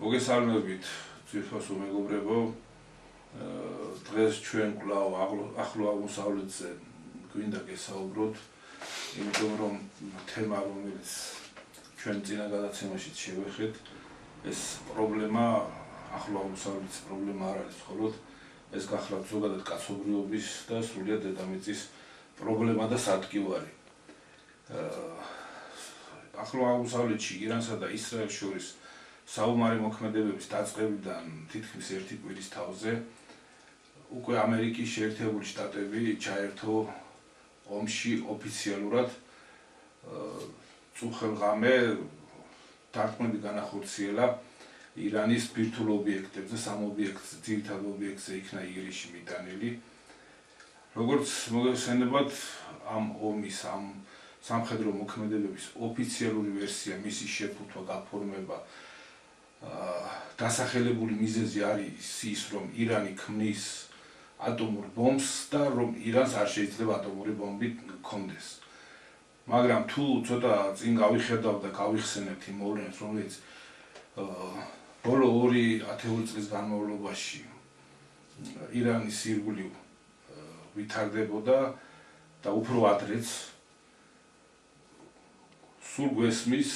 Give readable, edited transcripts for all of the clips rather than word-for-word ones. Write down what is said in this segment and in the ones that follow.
მოგესალმებით ძვირფასო მეგობრებო, დღეს ჩვენ კვლავ ახლო აღმოსავლეთზე გვინდა გესაუბროთ, იმიტომ რომ თემა რომელიც ჩვენ წინა გადაცემაშიც შევეხეთ, ეს პრობლემა ახლო აღმოსავლეთის პრობლემა არ არის მხოლოდ, ეს გახლავთ ზოგადად კაცობრიობის და სრულიად დედამიწის პრობლემა და სადგივარი. ახლო აღმოსავლეთში ირანსა და ისრაელს შორის საომარი მოქმედებების დაწყებიდან თითქმის ერთი კვირის თავზე უკვე ამერიკის შეერთებული შტატები ჩაერთო ომში ოფიციალურად წუხელღამე დარტყმები განახორციელა ირანის ბირთვულ ობიექტებზე, სამ ობიექტზე, ძირითად ობიექტზე იქნა იგრიში მიტანილი. როგორც მოგეხსენებათ, ამ ომის, ამ სამხედრო მოქმედებების ოფიციალური ვერსია, მისი შეფუთვა, გაფორმება, დასახელებული მიზეზი არის ის, რომ ირანი ქმნის ატომურ ბომბს და რომ ირანს არ შეიძლება ატომური ბომბი ჰქონდეს. მაგრამ თუ ცოტა წინ გავიხედავ და გავიხსენებთ იმ მოვლენებს, რომელიც ბოლო 2 ათეული წლის განმავლობაში ირანის ირგვლივ ვითარდებოდა და უფრო ადრეც სულ გვესმის,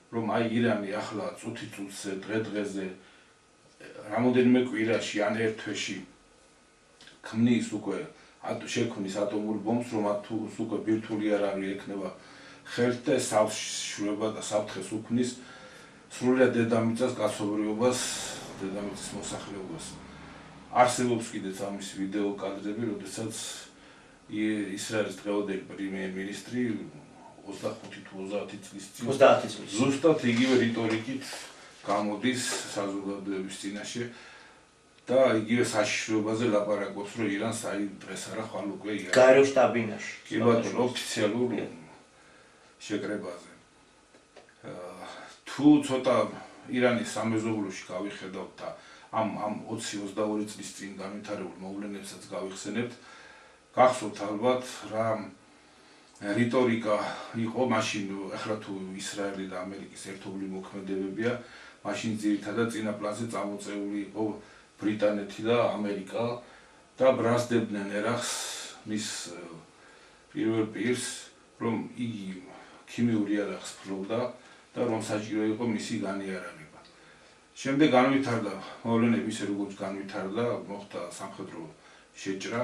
რომ აი ირანი ახლა წუთი-წუთზე, დღე-დღეზე, რამოდენიმე კვირაში ან ერთ თვეში ქმნის უკვე შექმნის ატომურ ბომბს, რომ თუ უკვე ბირთვული იარაღი ექნება ხელთ და სავშრობა და საფრთხეს უქმნის სრულიად დედამიწას, კაცობრიობას, დედამიწის მოსახლეობას. არსებობს კიდეც ამის ვიდეო კადრები, როდესაც ისრაელის დღევანდელი პრემიერ-მინისტრი 25 თუ 30 წლის წინ ზუსტად იგივე რიტორიკით გამოდის საზოგადოების წინაშე და იგივე საშიშროებაზე ლაპარაკობს, რომ ირანს აი დღეს არა ხვალ უკვე ირანი გაეროს შტაბინაში კი ბატონო ოფიციალურ შეკრებაზე. თუ ცოტა ირანის სამეზობლოში გავიხედავთ და ამ 20-22 წლის წინ განვითარებულ მოვლენებსაც გავიხსენებთ, გახსოვთ ალბათ რა რიტორიკა იყო მაშინ, ახლა თუ ისრაელი და ამერიკის ერთობლივი მოქმედებებია, მაშინ ძირითადად წინა პლანზე წამოწეული იყო ბრიტანეთი და ამერიკა და ბრასდებდნენ ერახს მის პირველ პირს, რომ იგი ქიმიურ იარაღს ფლობდა და რომ საჭირო იყო მისი განიარაღება. შემდეგ განვითარდა მოვლენები ისე როგორც განვითარდა, მოხდა სამხედრო შეჭრა,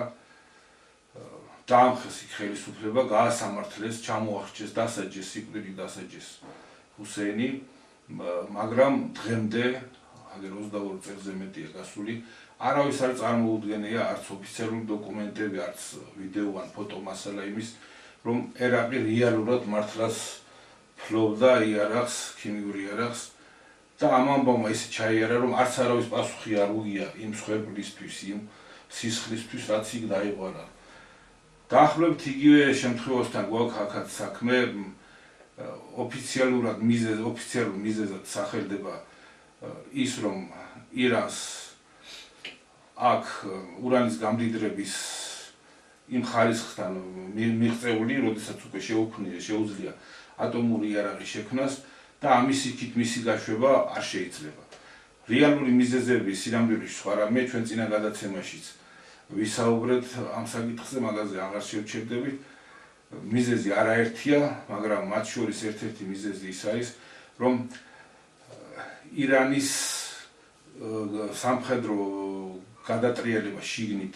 დაამხეს იქ ხელისუფლება, გაასამართლეს, ჩამოახჩეს, დასაჯეს, სიკვდილით დასაჯეს ჰუსეინი, მაგრამ დღემდე, აგერ 22 წელზე მეტია გასული, არავის არ წარმოუდგენია არც ოფიციალური დოკუმენტები, არც ვიდეო ან ფოტო მასალა იმის, რომ ერაყი რეალურად მართლაც ფლობდა იარაღს, ქიმიურ იარაღს და ამ ამბავმა ისე ჩაიარა, რომ არც არავის პასუხი არ უღია იმ მსხვერპლისთვის, იმ სისხლისთვის, რაც იქ დაიღვარა. დაახლოებით იგივე შემთხვევასთან გვაქვს აქაც საქმე, ოფიციალურ მიზეზად სახელდება ის, რომ ირანს აქ ურანის გამდიდრების იმ ხარისხთან მიღწეული, როდესაც უკვე შეუძლია ატომური იარაღი შექმნას და ამის იქით მისი გაშვება არ შეიძლება. რეალური მიზეზები სინამდვილეში სხვა რამე, ჩვენ წინა გადაცემაშიც ვისაუბრეთ ამ საკითხზე, მაგაზე აღარ შევჩერდებით. მიზეზი არაერთია, მაგრამ მათ შორის ერთ-ერთი მიზეზი ის არის, რომ ირანის სამხედრო გადატრიალება შიგნით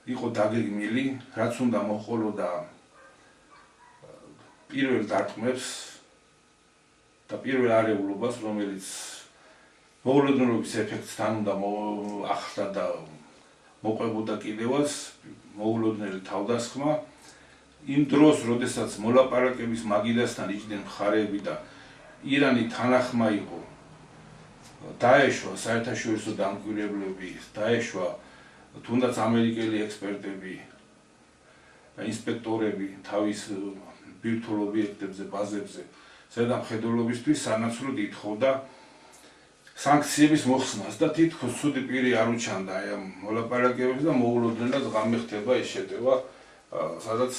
იყო დაგეგმილი, რაც უნდა მოჰყოლოდა პირველ დარტყმებს და პირველ არეულობას, რომელიც მოულოდნელობის ეფექტთან უნდა ახლდა და მოყვებოდა კიდევაც მოულოდნელი თავდასხმა. იმ დროს, როდესაც მოლაპარაკების მაგიდასთან იჯდნენ მხარეები და ირანი თანახმა იყო, დაეშვა საერთაშორისო დამკვირვებლები, დაეშვა თუნდაც ამერიკელი ექსპერტები და ინსპექტორები თავის ბირთვულ ობიექტებზე, ბაზებზე ზედამხედველობისთვის სანაცვლოდ ითხოვდა სანქციების მოხსნას და თითქოს ცუდი პირი არ უჩანდა აი ამ მოლაპარაკებებზე და მოულოდნელად ღამე ხდება ეს შეტევა, სადაც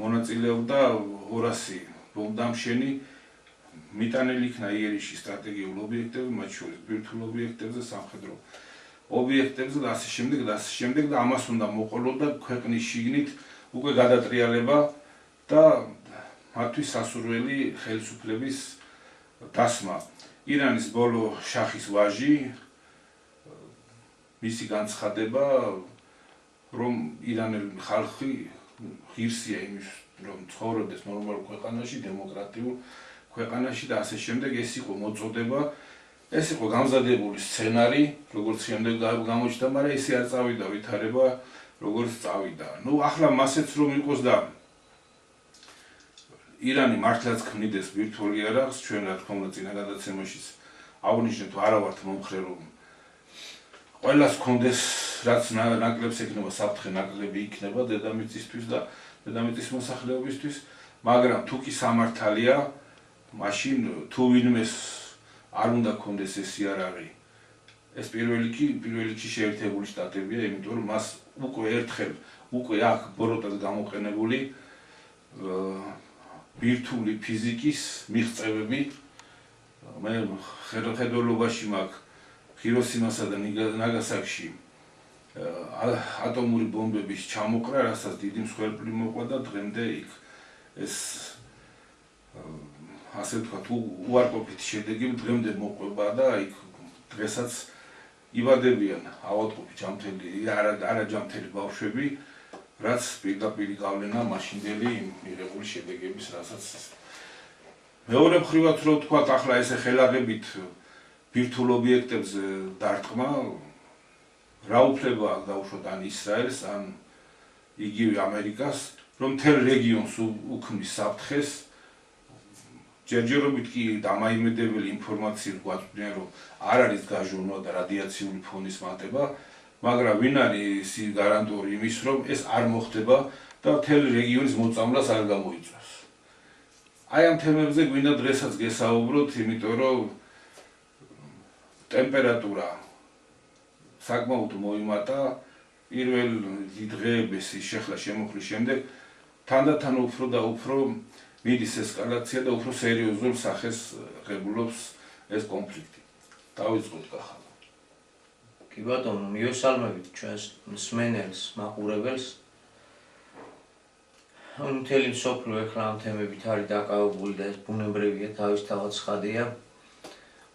მონაწილეობდა 200 ბომბდამშენი, მიტანილი იქნა იერიში სტრატეგიულ ობიექტებზე, მათ შორის ბირთვულ ობიექტებზე, სამხედრო ობიექტებზე და ასე შემდეგ და ამას უნდა მოყოლოდა ქვეყნის შიგნით უკვე გადატრიალება და მათთვის სასურველი ხელისუფლების დასმა. ირანის ბოლო შახის ვაჟი მისი განცხადება, რომ ირანელი ხალხი ღირსია იმის, რომ ცხოვრობდეს ნორმალურ ქვეყანაში, დემოკრატიულ ქვეყანაში და ასე შემდეგ, ეს იყო მოწოდება, ეს იყო გამზადებული სცენარი, როგორც შემდეგ გამოჩნდა, მაგრამ ესე არ წავიდა ვითარება, როგორც წავიდა. ახლა მასეც რომ იყოს და ირანი მართლაც ქმნიდეს ბირთვულ იარაღს, ჩვენ რა თქმა უნდა წინა გადაცემაშიც აღნიშნეთ, არა ვართ მომხრე, რომ ყველას ჰქონდეს, რაც ნაკლებს ექნება, საფრთხე ნაკლები იქნება დედამიწისთვის და დედამიწის მოსახლეობისთვის, მაგრამ თუ კი სამართალია, მაშინ თუ ვინმეს არ უნდა ჰქონდეს ეს იარაღი, ეს პირველი რიგში შეერთებული შტატებია, იმიტომ რომ მას უკვე აქ ბოროტად გამოყენებული ბირთვული ფიზიკის მიღწევები, მე ხედველობაში მაქვს ჰიროსიმასა და ნაგასაკში ატომური ბომბების ჩამოყრა, რასაც დიდი მსხვერპლი მოყვა და დღემდე იქ ეს ასე ვთქვათ, უარყოფითი შედეგი დღემდე მოყვება და იქ დღესაც იბადებიან ავადმყოფი ჯამთელი, არაჯამთელი ბავშვები, რაც პირდაპირ გავლენა მაშინდელი მიღებული შედეგების, რასაც მეორე მხრივად რო ვთქვათ, ახლა ესე ხელაღებით ბირთვულ ობიექტებზე დარტყმა, რა უფლება აქვს დაუშვათ ან ისრაელს, ან იგივე ამერიკას, რომ მთელ რეგიონს უქმნის საფრთხეს, ჯერჯერობით კი დამაიმედებელი ინფორმაციით გვაწვდიან, რომ არ არის გაჟონვა და რადიაციული ფონის მატება, მაგრამ ვინ არის გარანტორი იმის, რომ ეს არ მოხდება და მთელ რეგიონის მოწამვლას არ გამოიწვევს. აი ამ თემებზე გვინდა დღესაც გესაუბროთ, იმიტომ რომ ტემპერატურა საკმაოდ მოიმატა პირველ დღეების შეხლა შემოხლის შემდეგ, თანდათან უფრო და უფრო მიდის ესკალაცია და უფრო სერიოზულ სახეს ღებულობს ეს კონფლიქტი. დავიწყოთ კახალა. კი ბატონო, მიესალმებით ჩვენს მსმენელს, მაყურებელს. მთელი მსოფლიო ეხლა ამ თემებით არის დაკავებული და ეს ბუნებრივია, თავისთავად ცხადია.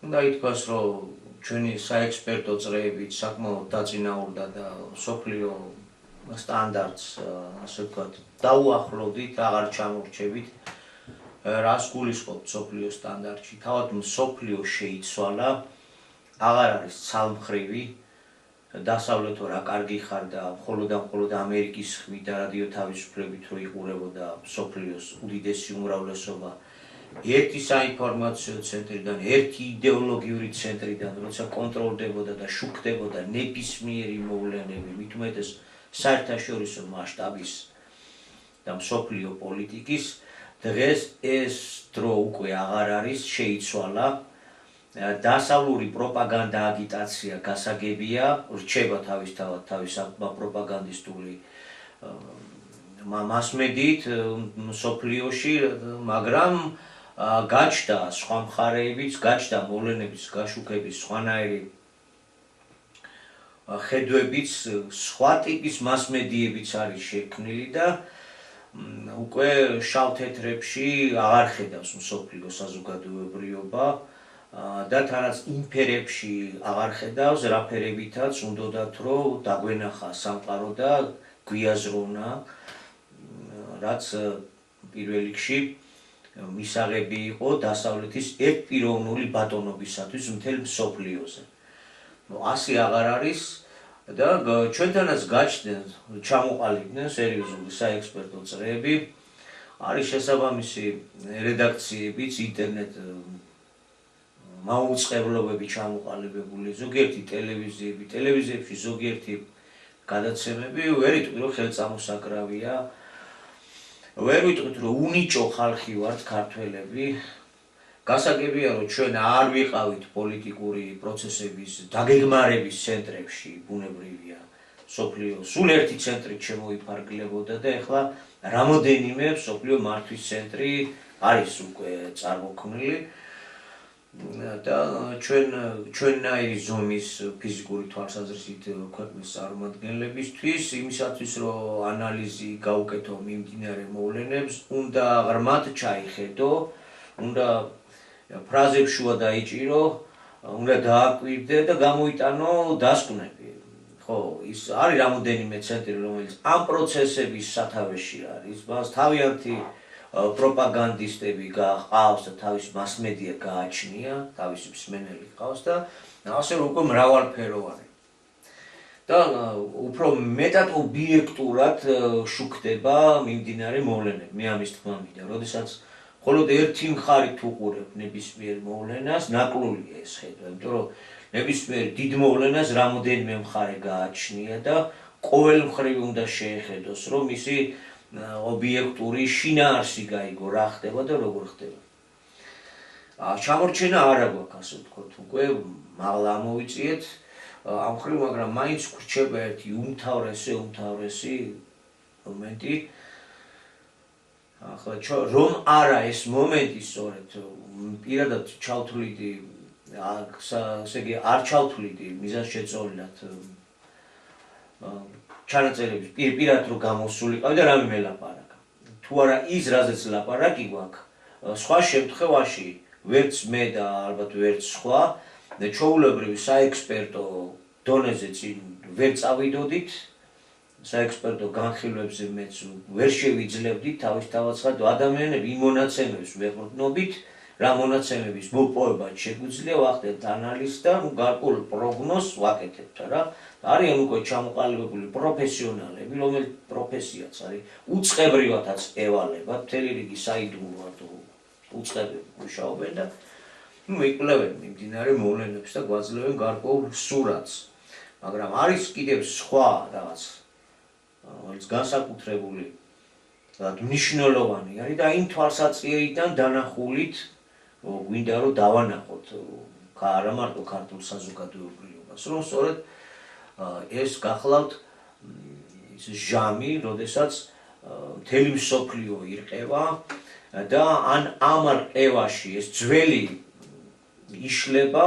უნდა ითქვას, რომ ჩვენი საექსპერტო წრეებით საკმაოდ დაწინაურდა და მსოფლიო სტანდარტს, ასე ვთქვათ, დაუახლოვდით, აღარ ჩამორჩებით. რას გულისხმობთ მსოფლიო სტანდარტში? თავად მსოფლიო შეიცვალა, აღარ არის ცალმხრივი, დასავლეთო რა კარგი ხარ და მხოლოდ ამერიკის ხმით და რადიო თავისუფლებით რო იყურებოდა მსოფლიოს უდიდესი უმრავლესობა ერთი საინფორმაციო ცენტრიდან, ერთი იდეოლოგიური ცენტრიდან, როცა კონტროლდებოდა და შუქდებოდა ნებისმიერი მოვლენები, მით უმეტეს საერთაშორისო მასშტაბის და მსოფლიო პოლიტიკის, დღეს ეს დრო უკვე აღარ არის, შეიცვალა. დასავლური პროპაგანდა, აგიტაცია გასაგებია, რჩება თავისთავად თავის პროპაგანდისტული მასმედიით მსოფლიოში, მაგრამ გაჩნდა სხვა მხარეებიც, გაჩნდა მოვლენების გაშუქების სხვანაირი ხედვებიც, სხვა ტიპის მასმედიებიც არის შექმნილი და უკვე შავ თეთრებში აღარ ხედავს მსოფლიო საზოგადოებრიობა და თანაც იმ ფერებში აღარ ხედავს, რა ფერებითაც უნდათ რომ დაგვენახა სამყარო და გვიაზროვნა, რაც პირველ რიგში მისაღები იყო დასავლეთის ერთპიროვნული ბატონობისათვის მთელ მსოფლიოზე. ასე აღარ არის და ჩვენთანაც გაჩნდნენ, ჩამოყალიბდნენ სერიოზული საექსპერტო წრეები, არის შესაბამისი რედაქციებიც, ინტერნეტ მაუწყებლობები ჩამოყალიბებული, ზოგიერთი ტელევიზიებში ზოგიერთი გადაცემები, ვერ იტყვი რომ ხელწამოსაკრავია, ვერ ვიტყვით რომ უნიჭო ხალხი ვართ ქართველები. გასაგებია რომ ჩვენ არ ვიყავით პოლიტიკური პროცესების დაგეგმარების ცენტრებში, ბუნებრივია, მსოფლიო სულ ერთი ცენტრი შემოიფარგლებოდა და ეხლა რამოდენიმე მსოფლიო მართვის ცენტრი არის უკვე წარმოქმნილი. და ჩვენნაირი ზომის ფიზიკური თვალსაზრისით ქვეყნის წარმომადგენლებისთვის იმისათვის რომ ანალიზი გაუკეთო მიმდინარე მოვლენებს უნდა ღრმად ჩაიხედო, უნდა ფრაზებს შუა დაიჭირო, უნდა დააკვირდე და გამოიტანო დასკვნები. ხო, ის არის რამოდენიმე ცენტრი, რომელიც ამ პროცესების სათავეში არის, მას თავიანთი პროპაგანდისტები გყავს და თავის მასმედია გააჩნია, თავისი მსმენელი ყავს და ასე უკვე მრავალფეროვანი. და უფრო მეტად ობიექტურად შუქდება მიმდინარე მოვლენები. მე ამის თქმა მინდა, როდესაც მხოლოდ ერთი მხარით უყურებ ნებისმიერ მოვლენას, ნაკლულია ეს ხედვა, იმიტომ რომ ნებისმიერ დიდ მოვლენას რამოდენიმე მხარე გააჩნია და ყოველ მხრივ უნდა შეეხედოს, რომ მისი ობიექტური შინაარსი გაიგო, რა ხდება და როგორ ხდება. ჩამორჩენა არა გვაქვს, ასე ვთქვათ, უკვე მაღლა ამოვიწიეთ ამ მხრივ, მაგრამ მაინც გვრჩება ერთი უმთავრესი მომენტი. ახლა რომ არა ეს მომენტი სწორედ პირადად ჩავთვლიდი, ესე იგი არ ჩავთვლიდი მიზანშეწონილად ჩანაწერების პირად რო გამოსულიყავი და რამე მელაპარაკა. თუ არა ის, რაზეც ლაპარაკი გვაქვს, სხვა შემთხვევაში ვერც მე და ალბათ ვერც სხვა ჩვეულებრივი საექსპერტო დონეზე წინ ვერ წავიდოდით, საექსპერტო განხილვებზე მეც ვერ შევიძლებდით თავისთავად ადამიანები იმ მონაცემებს ვეყრდნობით, რა მონაცემების მოპოვება შეგვიძლია ვახდენთ ანალიზს და გარკვეულ პროგნოზს ვაკეთებთ რა. არიან უკვე ჩამოყალიბებული პროფესიონალები, რომელიც პროფესიაც არის უწყებრივადაც ევალებათ, მთელი რიგი საიდუმლოა უწყებები მუშაობენ და იკვლევენ მიმდინარე მოვლენებს და გვაძლევენ გარკვეულ სურათს. მაგრამ არის კიდევ სხვა რაღაც, რომელიც განსაკუთრებული მნიშვნელოვანი არის და იმ თვალსაჩინოებიდან დანახულით გვინდა რომ დავანახოთ არა მარტო ქართულ საზოგადოებრივობას, რომ სწორედ ეს გახლავთ ის ჟამი, როდესაც მთელი მსოფლიო ირყევა და ამ რყევაში ეს ძველი იშლება,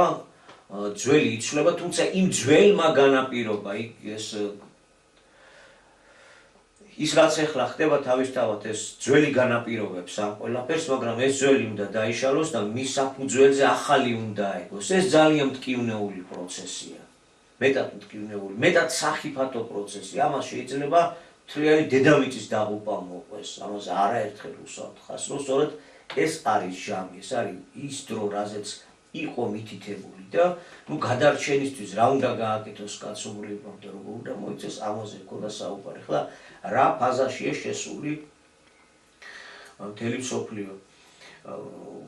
ძველი იცვლება, თუმცა იმ ძველმა განაპირობა ის რაც ახლა ხდება თავისთავად ეს ძველი განაპირობებს ამ ყველაფერს, მაგრამ ეს ძველი უნდა დაიშალოს და მის საფუძველზე ახალი უნდა აიგოს. ეს ძალიან მტკივნეული პროცესია. მეტად მტკივნეული, მეტად სახიფათო პროცესი. ამას შეიძლება მთლიანი დედამიწის დაღუპვა მოყვეს. ამას არაერთხელ უსაუბრთ ხას, რომ სწორედ ეს არის ჟამი, ეს არის ის დრო, რაზეც იყო მითითებული და გადარჩენისთვის რა უნდა გააკეთოს კაცობრიობამ და როგორ უნდა მოიცეს, ამაზე გქონდა საუბარი. ხლა რა ფაზაშია შესული მთელი მსოფლიო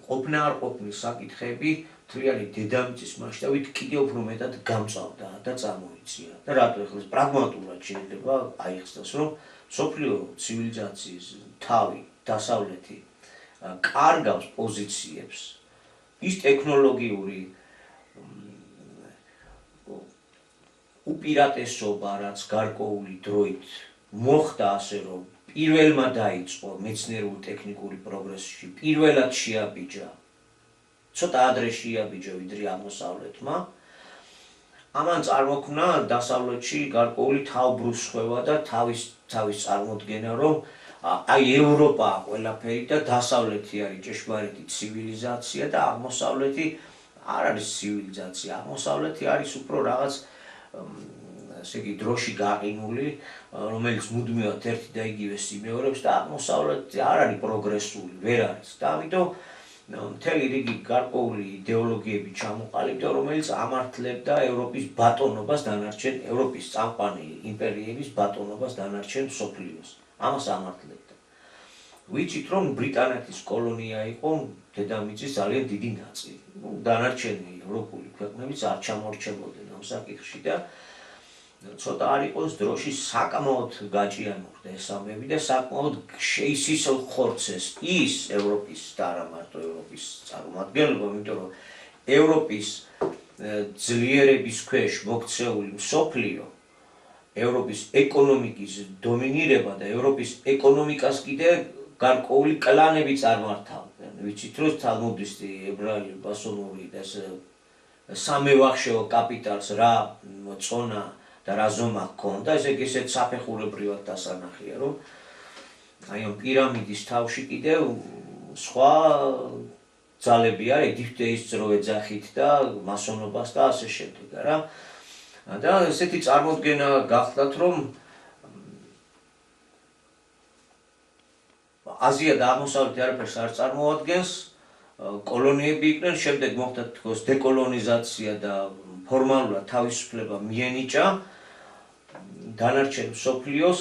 ყოფნა არ ყოფნის საკითხები მთლიანი დედამიწის მასშტაბით კიდევ უფრო მეტად გამწავდა და წამოიწია. და რატო ახლა პრაგმატულად შეიძლება აიხსნას, რომ მსოფლიო ცივილიზაციის თავი, დასავლეთი კარგავს პოზიციებს ის ტექნოლოგიური უპირატესობა, რაც გარკვეული დროით მოხდა, ასე რომ პირველმა დაიწყო მეცნიერული ტექნიკური პროგრესში, პირველად შეაბიჯა, ცოტა ადრე შეაბიჯა ვიდრე აღმოსავლეთმა. ამან წარმოქმნა დასავლეთში გარკვეული თავბრუსხვევა და თავის წარმოდგენა, რომ აი ევროპა ყველაფერი და დასავლეთი არის ჭეშმარიტი ცივილიზაცია და აღმოსავლეთი არ არის ცივილიზაცია. აღმოსავლეთი არის უფრო რაღაც ესე იგი დროში გაყინული, რომელიც მუდმივად ერთი და იგივე სიმეორებს და აღმოსავლეთი არ არის პროგრესული, ვერ არის. და ამიტომ მთელი რიგი გარკვეული იდეოლოგიები ჩამოყალიბდა, რომელიც ამართლებდა ევროპის ბატონობას დანარჩენ ევროპის წამყვანი იმპერიების ბატონობას დანარჩენ მსოფლიოს. ამას ამართლებდა. ვიცით, რომ ბრიტანეთის კოლონია იყო დედამიწის ძალიან დიდი ნაწილი. დანარჩენი ევროპული ქვეყნებიც არ ჩამორჩებოდნენ ამ საკითხში და ცოტა არ იყოს დროში საკმაოდ გაჭიანურდა ეს ამბები და საკმაოდ შეისისო ხორცეს ის ევროპის და არა მარტო ევროპის წარმომადგენლობა, იმიტომ რომ ევროპის ძლიერების ქვეშ მოქცეული მსოფლიო, ევროპის ეკონომიკის დომინირება და ევროპის ეკონომიკას კიდე გარკვეული კლანები წარმართავდნენ. ვიცით რომ თალმუდისტი, ებრაელი, მასონური და სამევახშეო კაპიტალს რა წონა და რა ზომა ჰქონდა, ესე იგი ესეც საფეხურებრივად დასანახია, რომ აი ამ პირამიდის თავში კიდევ სხვა ძალები არ ეგვიპტეის ძრო ეძახით და მასონობას და ასე შემდეგ, რა. და ესეთი წარმოდგენა გახდათ, რომ აზია და აღმოსავლეთი არაფერს არ წარმოადგენს, კოლონიები იყვნენ, შემდეგ მოხდა თქოს დეკოლონიზაცია და ფორმალურად თავისუფლება მიენიჭა დანარჩენ მსოფლიოს,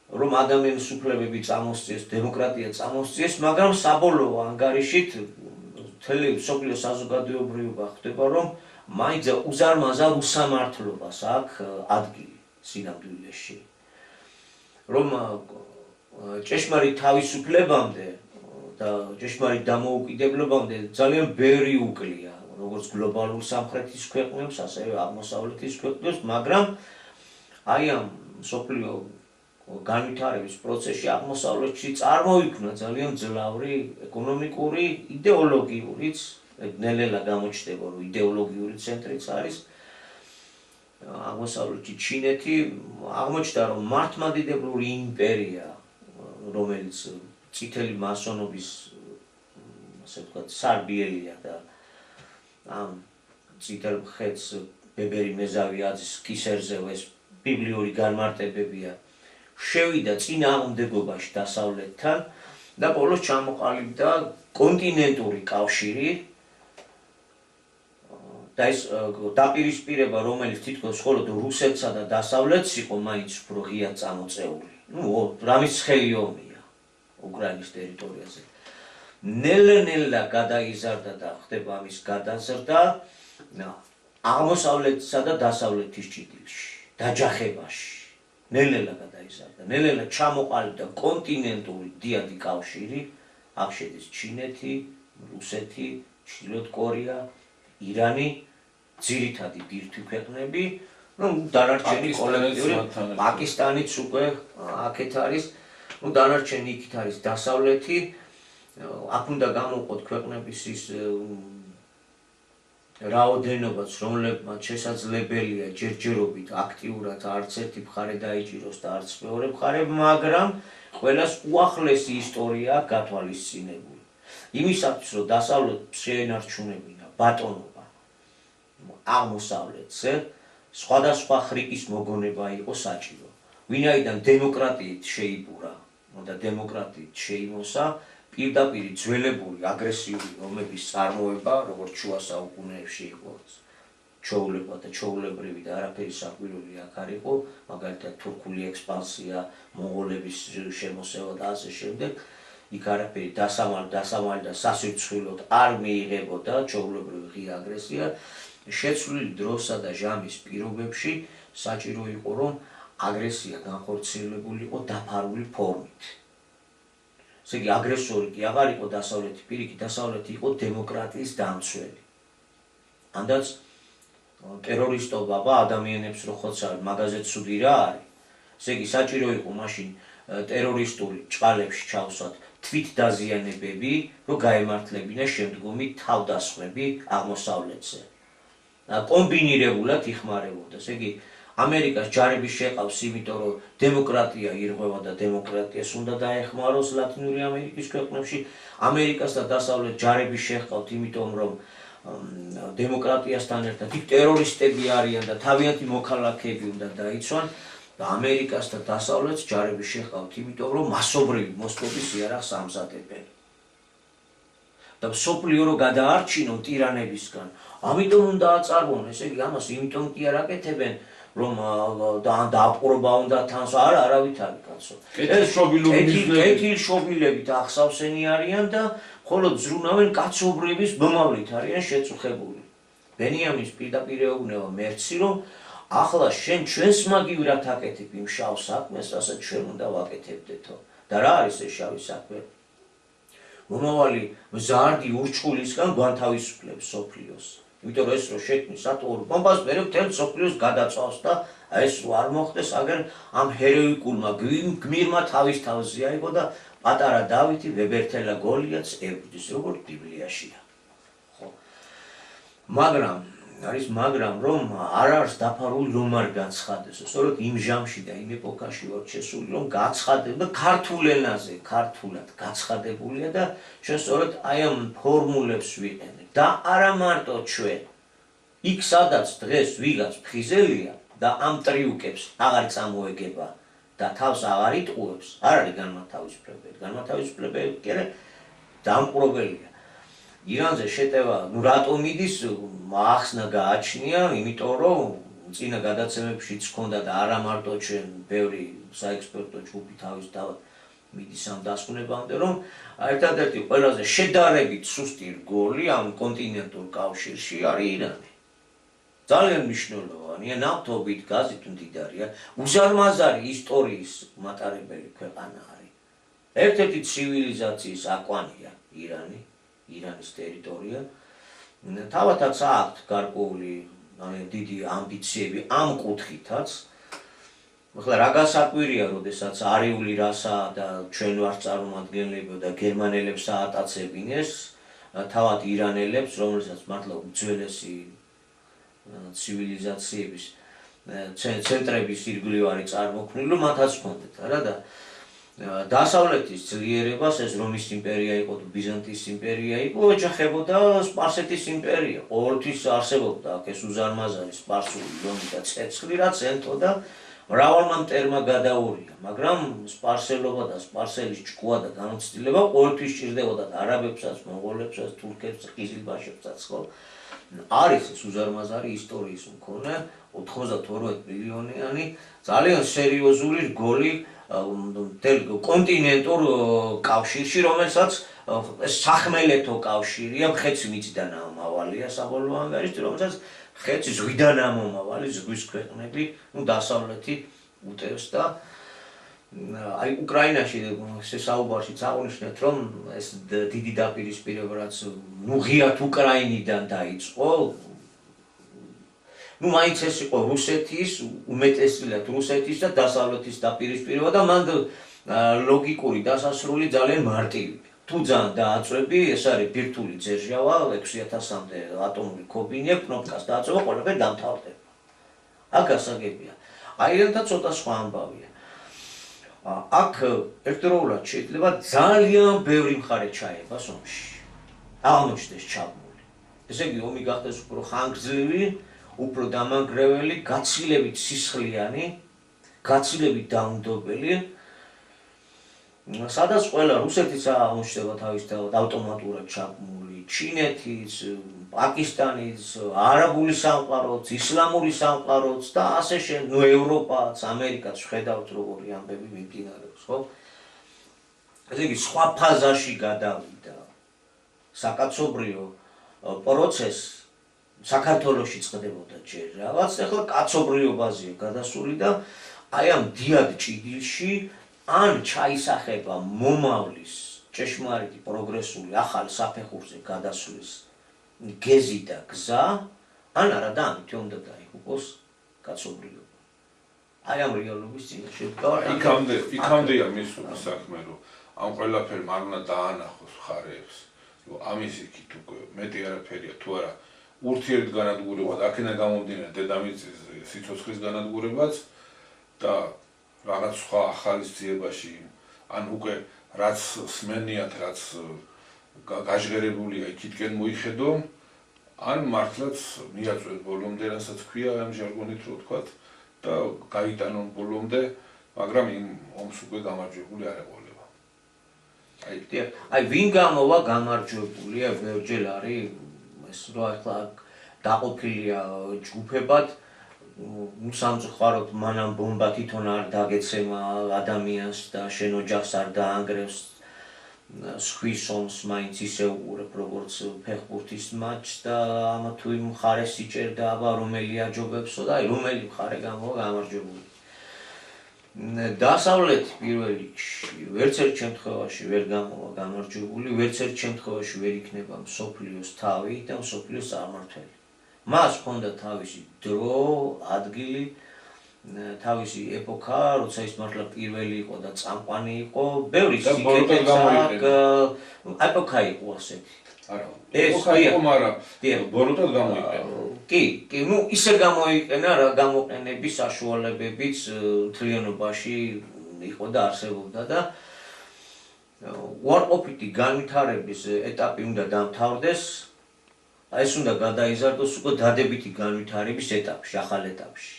რომ ადამიანის უფლებები წამოსწიეს, დემოკრატია წამოსწიეს, მაგრამ საბოლოო ანგარიშით მთელი მსოფლიოს საზოგადოებრიობა ხდება, რომ მაინც უზარმაზარ უსამართლობას აქვს ადგილი სინამდვილეში. რომ ჭეშმარიტ თავისუფლებამდე და ჭეშმარიტ დამოუკიდებლობამდე ძალიან ბევრი უკლია, როგორც გლობალურ სამხრეთის ქვეყნებს, ასევე აღმოსავლეთის ქვეყნებს, მაგრამ აი ამ მსოფლიო განვითარების პროცესში აღმოსავლეთში წარმოიქმნა ძალიან ძლავრი ეკონომიკური, იდეოლოგიურიც, ნელ-ნელა გამოჩნდება, რომ იდეოლოგიური ცენტრიც არის აღმოსავლეთი ჩინეთი, აღმოჩნდა, რომ მართლმადიდებლური იმპერია, რომელიც წითელი მასონობის, ასე ვთქვათ, სარბიელია და ამ წითელ მხედს ბებერი მეზავი აზის კისერზე ეს ბიბლიური განმარტებებია, შევიდა წინააღმდეგობაში დასავლეთთან და ბოლოს ჩამოყალიბდა კონტინენტური კავშირი და ეს დაპირისპირება, რომელიც თითქოს მხოლოდ რუსეთსა და დასავლეთს იყო მაინც უფრო ღიად წამოწეული. რამის ცხელი ომია უკრაინის ტერიტორიაზე. ნელ-ნელა გადაიზარდა და ხდება ამის გადაზრდა აღმოსავლეთსა და დასავლეთის ჭიდილში, დაჯახებაში. ნელ-ნელა გადაიზარდა, ნელ-ნელა ჩამოყალიბდა კონტინენტური დიადი კავშირი, აქ შედის ჩინეთი, რუსეთი, ჩრდილოეთ კორეა, ირანი, ძირითადი ბირთვი ქვეყნები, დანარჩენი კოლექტიური, პაკისტანიც უკვე აქეთ არის, დანარჩენი იქით არის დასავლეთი, აქ უნდა გამოვყოთ ქვეყნების ის რაოდენობაც, რომლებმაც შესაძლებელია ჯერჯერობით აქტიურად არც ერთი მხარე დაიჭიროს და არც მეორე მხარე, მაგრამ ყველას უახლესი ისტორია გათვალისწინებული. იმისათვის, რომ დასავლეთს შეენარჩუნებინა ბატონობა აღმოსავლეთზე, სხვადასხვა ხრიკის მოგონება იყო საჭირო. ვინაიდან დემოკრატიით შეიბურა, და დემოკრატიით შეიმოსა, პირდაპირ ძველებული აგრესიული ომების წარმოება, როგორც შუა საუკუნეებში იყო ჩოულება და ჩოულებრივი და არაფერი საკვირველი აქ არ იყო, მაგალითად თურქული ექსპანსია, მონღოლების შემოსევა და ასე შემდეგ, იქ არაფერი დასამალი და სასირცხვილოდ არ მიიღებოდა ჩოულებრივი ღია აგრესია, შეცვლილი დროსა და ჟამის პირობებში საჭირო იყო, რომ აგრესია განხორციელებულიყო დაფარული ფორმით. ესე იგი, აგრესორი კი აღარ იყო დასავლეთი, პირიქით დასავლეთი იყო დემოკრატიის დამცველი. ანდაც ტერორისტობა ადამიანებს რო ხოცავენ, მაგაზე ცუდი რა არის. ესე იგი, საჭირო იყო მაშინ ტერორისტული ჭყალებში ჩავსვათ თვით დაზიანებები, რომ გაემართლებინა შემდგომი თავდასხმები აღმოსავლეთზე. კომბინირებულად იხმარებოდა. ესე იგი, ამერიკას ჯარები შეყავს, იმიტომ რომ დემოკრატია ირღვევა და დემოკრატიას უნდა დაეხმაროს ლათინური ამერიკის ქვეყნებში. ამერიკას და დასავლეთ ჯარები შეყავთ, იმიტომ რომ დემოკრატიასთან ერთად იქ ტერორისტები არიან და თავიანთი მოქალაქეები უნდა დაიცვან და ამერიკას და დასავლეთს ჯარები შეყავთ, იმიტომ რომ მასობრივი მოსპობის იარაღს ამზადებენ. და მსოფლიო რო გადაარჩინონ ტირანებისგან, ამიტომ უნდა აწარმოონ, ესე იგი, ამას იმიტომ კი არ აკეთებენ, რომ დააპყრობა უნდა თანს, არავით არის კაცო. კეთილშობილებით ახსავსენი არიან და მხოლოდ ზრუნავენ კაცობრიობის მომავლით არიან შეწუხებული. ბენიამის პირდაპირ ეუბნება მერცი, რომ ახლა შენ ჩვენს მაგივრად აკეთებ იმ შავ საქმეს, რასაც ჩვენ უნდა ვაკეთებდეთო. და რა არის ეს შავი საქმე? მომავალი მზარდი ურჩხულისგან გვანთავისუფლებს მსოფლიოს. იმიტომ რომ ეს რო შექმნის ატომურ ბომბას, მე მთელ მსოფლიოს გადაწვავს და ეს რო არ მოხდეს, აგერ ამ ჰეროიკულმა გმირმა თავის თავზე აიღო და პატარა დავითი ვებერთელა გოლიათს ებრძვის, როგორც ბიბლიაშია. ხო. მაგრამ რომ არ არის დაფარული რომ არ გაცხადეს. სწორედ იმ ჟამში და იმ ეპოქაში ვარ შესული, რომ გაცხადება ქართულ ენაზე, ქართულად გაცხადებულია და ჩვენ სწორედ აი ამ ფორმულებს ვიყენებ და არა მარტო ჩვენ. იქ სადაც დღეს ვიღაც ფხიზელია და ამ ტრიუკებს აღარ წამოეგება და თავს აღარ იტყუებს, არ არის განმათავისუფლებელი. განმათავისუფლებელი კი არა, დამპყრობელია. ირანზე შეტევა, რატომ მიდის, ახსნა გააჩნია, იმიტომ რომ წინა გადაცემებშიც ჰქონდა და არა მარტო ჩვენ ბევრი საექსპერტო ჯგუფი თავის თავად მიდის ამ დასკვნებამდე, რომ ერთადერთი ყველაზე შედარებით სუსტი რგოლი ამ კონტინენტურ კავშირში არის ირანი. ძალიან მნიშვნელოვანია, ნავთობით, გაზით მდიდარია, უზარმაზარი ისტორიის მატარებელი ქვეყანა არის. ერთ-ერთი ცივილიზაციის აკვანია ირანი. ირანის ტერიტორია. თავათაც აქვთ გარკვეული დიდი ამბიციები ამ კუთხითაც. ახლა რა გასაკვირია, როდესაც არიული რასა და ჩვენ ვარ წარმომადგენლები და გერმანელებს აატაცებინეს, თავად ირანელებს, რომელსაც მართლა უძველესი ცივილიზაციების ცენტრების ირგვლივ არის წარმოქმნილი, რომ მათაც ჰქონდეთ, არა და დასავლეთის ძლიერებას ეს რომის იმპერია იყო თუ ბიზანტიის იმპერია იყო, ეჯახებოდა სპარსეთის იმპერია. ყოველთვის არსებობდა აქ ეს უზარმაზარი სპარსული ლომი და ცეცხლი, რაც ენტოდა მრავალმა მტერმა გადაურია, მაგრამ სპარსელობა და სპარსელის ჭკუა და გამოცდილება ყოველთვის სჭირდებოდა არაბებსაც, მონღოლებსაც, თურქებს, ყიზილბაშებსაც, ხო? არის ეს უზარმაზარი ისტორიის მქონე 92 მილიონიანი ძალიან სერიოზული რგოლი კონტინენტურ კავშირში, რომელსაც სახმელეთო კავშირია, ხეცი მიწიდან ამავალია საბოლოო ანგარიშში, რომელსაც ხეცი ზღვიდან ამომავალი ზღვის ქვეყნები, დასავლეთი უტევს და აი უკრაინაში საუბარშიც აღნიშნეთ, რომ ეს დიდი დაპირისპირება რაც ღიად უკრაინიდან დაიწყო, მაინც ეს იყო რუსეთის, უმეტესად რუსეთის და დასავლეთის დაპირისპირება და მან ლოგიკური დასასრული ძალიან მარტივია. თუ ძალიან დააწვევი, ეს არის ბირთვული ძერჟავა, 6000-მდე ატომური ქობინია, კნოპკას დააწევა, ყველაფერი დამთავრდება. აქ გასაგებია. აირანთან ცოტა სხვა ამბავია. აქ ერთდროულად შეიძლება ძალიან ბევრი მხარე ჩაებას ომში. აღმოჩნდეს ჩაბმული. ესე იგი, ომი გახდეს უფრო ხანგრძლივი, უფრო დამანგრეველი, გაცილებით სისხლიანი, გაცილებით დაუნდობელი. სადაც ყველა რუსეთიც აღმოჩნდება თავის თავად ავტომატურად ჩაბმული, ჩინეთიც, პაკისტანიც, არაბული სამყაროც, ისლამური სამყაროც და ასე შემდეგ, ევროპაც, ამერიკაც ხედავთ როგორი ამბები მიმდინარეობს, ხო? ესე იგი, სხვა ფაზაში გადავიდა საკაცობრიო პროცესი საქართველოში წყდებოდა ჯერ რაღაც, ახლა კაცობრიობაზეა გადასული და აი ამ დიად ჭიდილში ან ჩაისახება მომავლის ჭეშმარიტი პროგრესული ახალ საფეხურზე გადასვლის გეზი და გზა, ან არა და ამით უნდა დაიღუპოს კაცობრიობა. აი ამ რეალობის წინაშე დგავართ. იქამდეა მისული საქმე, რომ ამ ყველაფერმა არ უნდა დაანახოს მხარეებს. ამის იქით უკვე მეტი არაფერია თუ არა ურთიერთ განადგურებად, აქედან გამომდინარე დედამიწის სიცოცხლის განადგურებაც და რაღაც სხვა ახალისძიებაში, ან უკვე რაც სმენიათ, რაც გაჟღერებულია იქითკენ მოიხედო, ან მართლაც მიაწვეთ ბოლომდე, რასაც ქვია ამ ჟარგონით რო ვთქვათ, და გაიტანონ ბოლომდე, მაგრამ იმ ომს უკვე გამარჯვებული არ ეყოლება. აი ვინ გამოვა გამარჯვებულია, ბევრჯერ არის ეს რო ახლა დაყოფილია ჯგუფებად, სამწუხაროდ მანამ ბომბა თვითონ არ დაგეცემა ადამიანს და შენ ოჯახს არ დაანგრევს, სხვის ომს მაინც ისე უყურებ როგორც ფეხბურთის მატჩს და ამა თუ იმ მხარეს იჭერდა აბა რომელი აჯობებსო და აი რომელი მხარე გამოვა გამარჯვებული. დასავლეთი პირველ რიგში ვერც ერთ შემთხვევაში ვერ გამოვა გამარჯვებული, ვერც ერთ შემთხვევაში ვერ იქნება მსოფლიოს თავი და მსოფლიოს წარმმართველი. მას ჰქონდა თავისი დრო, ადგილი, თავისი ეპოქა, როცა ის მართლა პირველი იყო და წამყვანი იყო, ბევრი სიკეთეც ეპოქა იყო ასეთი. არა, ეპოქა იყო, მაგრამ ბოროტად გამოიყენა. კი, ნუ ისე გამოიყენა რა გამოყენების საშუალებებიც მთლიანობაში იყო და არსებობდა და უარყოფითი განვითარების ეტაპი უნდა დამთავრდეს, ეს უნდა გადაიზარდოს უკვე დადებითი განვითარების ეტაპში, ახალ ეტაპში.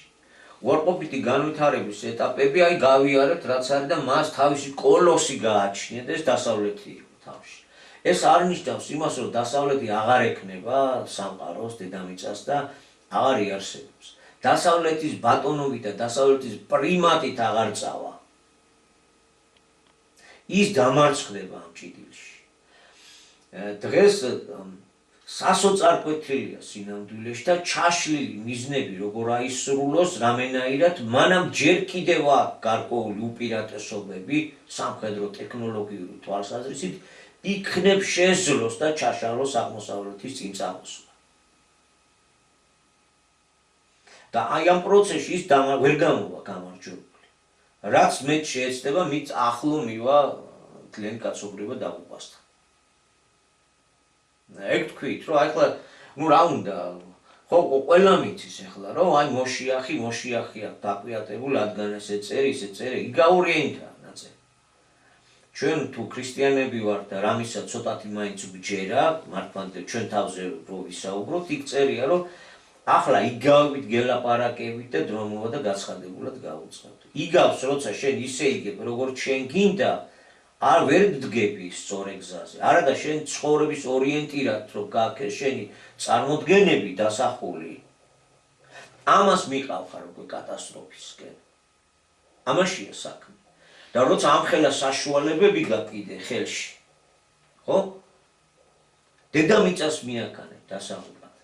უარყოფითი განვითარების ეტაპები აი გავიარეთ რაც არის და მას თავისი კოლოსი გააჩნია და ეს დასავლეთი იყო თავში. ეს არ ნიშნავს იმას, რომ დასავლეთი აღარ ექნება სამყაროს დედამიწას და აღარ იარსებობს. დასავლეთის ბატონობით და დასავლეთის პრიმატით აღარ წავა. ის დამარცხდება ამ ჭიდილში. დღეს სასოწარკვეთილია სინამდვილეში და ჩაშლილი მიზნები როგორ აისრულოს რამენაირად მანამ ჯერ კიდევ აქვს გარკვეული უპირატესობები სამხედრო ტექნოლოგიური თვალსაზრისით იქნებ შეძლოს და ჩაშალოს აღმოსავლეთის წინ წამოსვლა. და აი ამ პროცესში ის ვერ გამოვა გამარჯვებული. რაც მეტ შეეცდება, მით ახლო მივა მთლიანი კაცობრიობა დაღუპვასთან. ეგ თქვით, რომ აი ხლა ნუ რა უნდა, ხო ყველა მიცის ახლა, რომ აი მოშიახია დაკვიატებულ ადგან ესე წერი, იგავური ენითაა ნაწერი. ჩვენ თუ ქრისტიანები ვართ და რამისა ცოტათი მაინც გვჯერა, მართლმადიდებლად ჩვენ თავზე რო ვისაუბროთ, იქ წერია, რომ ახლა იგავებით გელაპარაკებით და დრომობა და გაცხადებულად გავუწყებთ. იგავს როცა შენ ისე იგებ, როგორც შენ გინდა, არ ვერ გდგები სწორ გზაზე. არა და შენ ცხოვრების ორიენტირად რო გააქეს შენი წარმოდგენები დასახული. ამას მიყავხარ უკვე კატასტროფისკენ. ამაშია საქმე. და როცა ამ ხელა საშუალებები გაყიდე ხელში, ხო? დედამიწას მიაქანებ დასახულად.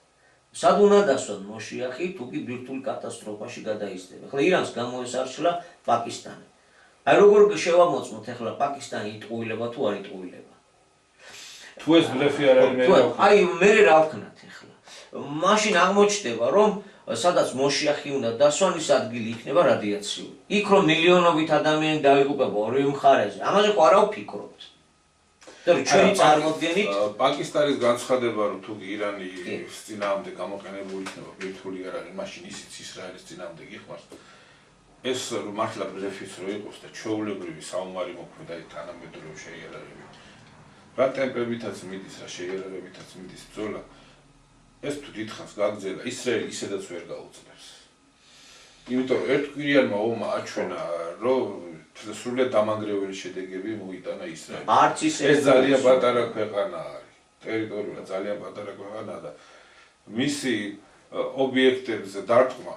სად უნდა დასვან მოშიახი, თუ კი ბირთვულ კატასტროფაში გადაიზრდება. ახლა ირანს გამოესარჩლა პაკისტანი. აი როგორ შევამოწმოთ ახლა პაკისტანი იტყუილება თუ არ იტყუილება. თუ ეს ბლეფი არ არის მე აი მე რა ვქნათ ახლა. მაშინ აღმოჩნდება რომ სადაც მოშიახი უნდა დასვან ის ადგილი იქნება რადიაციული. იქ რომ მილიონობით ადამიანი დაიღუპება ორივე მხარეზე. ამაზე ხო არა ვფიქრობთ. და ჩვენი წარმოდგენით პაკისტანის განცხადება რომ თუ ირანის წინააღმდეგ გამოყენებული იქნება ბირთვული არ არის, მაშინ ისიც ისრაელის წინააღმდეგ იხმარს. ეს მართლა ბლეფიც რო იყოს და ჩვეულებრივი საომარი მოქმედა თანამედროვე შეიარაღებით. რა ტემპებითაც მიდის, რა შეიარაღებითაც მიდის ბრძოლა, ეს თუ დიდხანს გაგრძელა, ისრაელი ისედაც ვერ გაუძლებს. იმიტომ რომ ერთკვირიანმა ომმა აჩვენა, რომ სრულიად დამანგრეველი შედეგები მოიტანა ისრაელს. არც ისე ეს ძალიან პატარა ქვეყანა არის. ტერიტორიულად ძალიან პატარა ქვეყანაა და მისი ობიექტებზე დარტყმა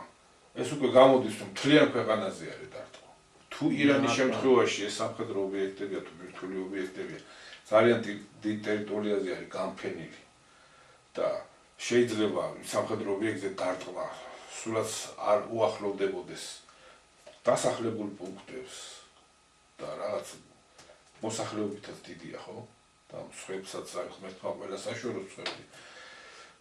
ეს უკვე გამოდის რომ მთლიან ქვეყანაზე არის დარტყმა. თუ ირანის შემთხვევაში ეს სამხედრო ობიექტებია თუ ბირთვული ობიექტებია ძალიან დიდ ტერიტორიაზე არის განფენილი და შეიძლება სამხედრო ობიექტზე დარტყმა სულაც არ უახლოვდებოდეს დასახლებულ პუნქტებს და რაღაც მოსახლეობითაც დიდია, ხო? და სხვებსაც არის მეთქვა ყველა საშუალო სხვები.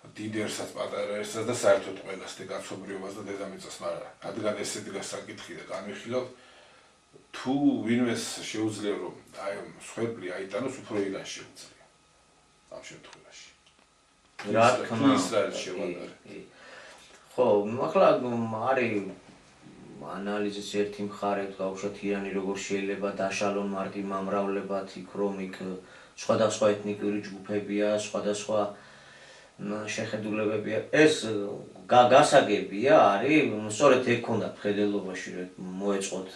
დიდერსაც, პატარაერსაც და საერთოდ ყველას და კაცობრიობას და დედამიწას, მაგრამ რადგან ესეთი გასაკითხი და განვიხილავთ, თუ ვინმეს შეუძლია რომ აი სხვები აიტანოს, უფრო ირანს შეუძლია ამ შემთხვევაში. რა თქმა ისრაელს შევადარე. ხო, ახლა არის ანალიზის ერთი მხარე გავუშვათ ირანი როგორ შეიძლება დაშალონ მარტი მომრავლებად იქ რომ იქ სხვადასხვა ეთნიკური ჯგუფებია, სხვადასხვა შეხედულებებია. ეს გასაგებია არის, სწორედ ეგ ქონდა მხედველობაში რომ მოეწყოთ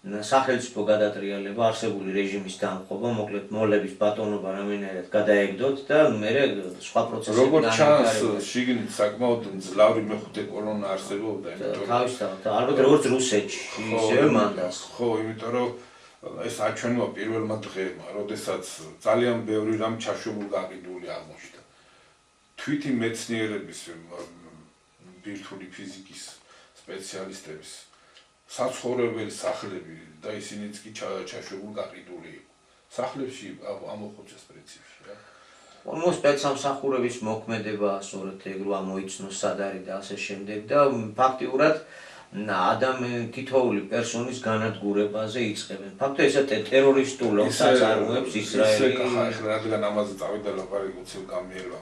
სახელმწიფო გადატრიალება, არსებული რეჟიმის დამხობა, მოკლედ მოლების ბატონობა რამენერად გადაეგდოთ და მე სხვა პროცესები როგორ ჩანს შიგნით საკმაოდ მძლავრი მეხუთე კოლონა არსებობდა, იმიტომ რომ თავისთავად ალბათ როგორც რუსეთში ისევე მანდას. ხო, იმიტომ რომ ეს აჩვენება პირველმა დღეებმა, როდესაც ძალიან ბევრი რამ ჩაშობულ გაყიდული აღმოჩნდა. თვითი მეცნიერების ბირთვული ფიზიკის სპეციალისტების საცხოვრებელი სახლები და ისინიც კი ჩაშობულ გაყიდული იყო. სახლებში ამოხოცეს პრინციპში რა. მო სპეცსამსახურების მოქმედება სწორედ ეგ რა მოიცნოს სად არის და ასე შემდეგ და ფაქტიურად თითოეული პერსონის განადგურებაზე იწყებენ. ფაქტობრივად ესა ტერორისტულ ომს აწარმოებს ისრაელი. ეხლა რადგან ამაზე წავიდა ლაპარაკი უცებ გამიერვა.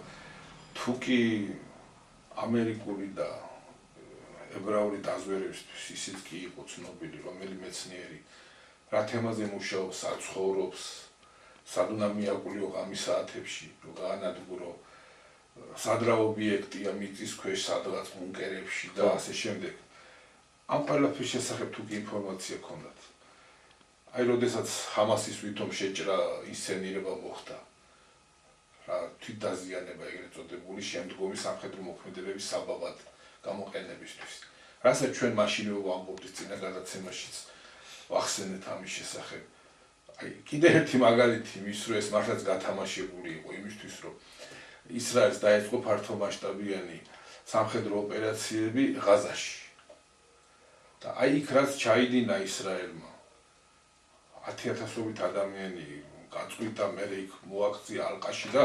თუ კი ამერიკული და ებრაული დაზვერებისთვის ისიც კი იყო ცნობილი, რომელი მეცნიერი რა თემაზე მუშაობს, საცხოვრობს, სად უნდა მიაკვლიო ღამის საათებში, რომ გაანადგურო, სად რა ობიექტია მიწის ქვეშ, სადღაც ბუნკერებში და ასე შემდეგ. ამ ყველაფრის შესახებ თუ კი ინფორმაცია ქონდათ. აი, როდესაც ჰამასის ვითომ შეჭრა ინსცენირება მოხდა. რა თვითდაზიანება ეგრეთ წოდებული შემდგომი სამხედრო მოქმედებების საბაბად გამოყენებისთვის. რასაც ჩვენ მაშინვე ვამბობთ წინა გადაცემაშიც ვახსენეთ ამის შესახებ. აი, კიდევ ერთი მაგალითი იმის, რომ ეს მართლაც გათამაშებული იყო იმისთვის, რომ ისრაელს დაეწყო ფართომასშტაბიანი სამხედრო ოპერაციები ღაზაში. და აი იქ რაც ჩაიდინა ისრაელმა 10,000-ობით ადამიანი გაწყვიტა მერე იქ მოაქცია ალყაში და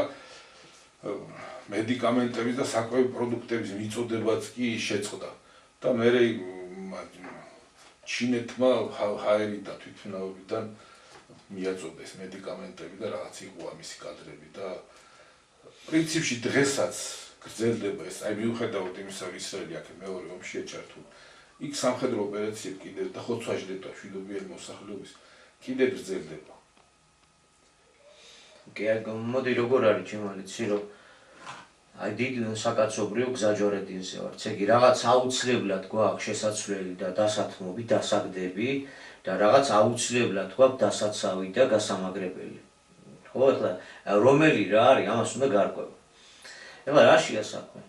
მედიკამენტების და საკვები პროდუქტების მიწოდებაც კი შეწყდა და მერე ჩინეთმა ჰაერი და თვითმფრინავებიდან მიაწოდეს მედიკამენტები და რაღაც იყო ამისი კადრები და პრინციპში დღესაც გრძელდება ეს აი მიუხედავად იმისა რომ ისრაელი აქ მეორე ომშია ჩართული იქ სამხედრო ოპერაციები კიდევ და ხოცვაჟდეტა მშვიდობიანი მოსახლეობის კიდევ გრძელდება. მოდი როგორ არის ჩემალიცი რომ აი დიდ საკაცობრიო გზაჯვარედინზე ვარ. ესე იგი რაღაც აუცილებლად გვაქვს შესაძლებელი და დასათმობი, დასაგდები და რაღაც აუცილებლად გვაქვს დასაცავი და გასამაგრებელი. ხო, ეხლა რომელი რა არის, ამას უნდა გარკვევა. ეხლა რაშია საქმე?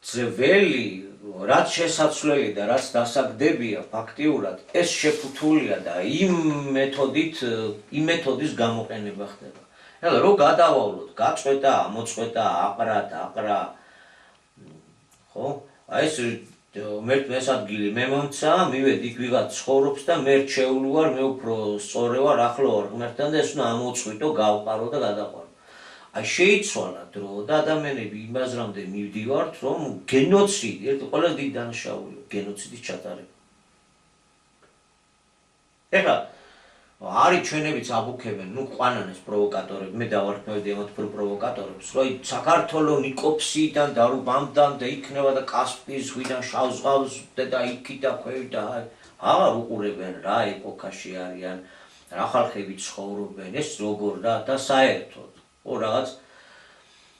ძველი რაც შესაძლებელი და რაც დასაგდებია ფაქტიურად ეს შეფუთულია და იმ მეთოდის გამოყენება ხდება. ეხლა რო გადავალოთ, გაწყვეტა, მოწყვეტა, აყრა. ხო? აი ეს მეს ადგილი მე მომცა, მივედი იქ ვიღაც ცხოვრობს და მე რჩეული ვარ, მე უფრო სწორი ვარ, ახლო ვარ ღმერთთან და ეს უნდა ამოწყვიტო, გავყარო და გადაყვარო. აი შეიცვალა დრო და ადამიანები იმაზრამდე მივდივართ, რომ გენოციდი, ერთი ყველაზე დიდი დანაშაულია, გენოციდის ჩატარება. ეხლა არის ჩვენებიც აბუქებენ, ყვანან ეს პროვოკატორები, მე დავარქმევდი ამათ პროვოკატორებს, რომ საქართველოს ნიკოფსიიდან და რუბამდან და იქნება და კასპიის ზღვიდან შავ ზღვამდე და იქით და ქვევით და აღარ უყურებენ რა ეპოქაში არიან, რა ხალხები ცხოვრობენ, ეს როგორ და საერთოდ. ო რაღაც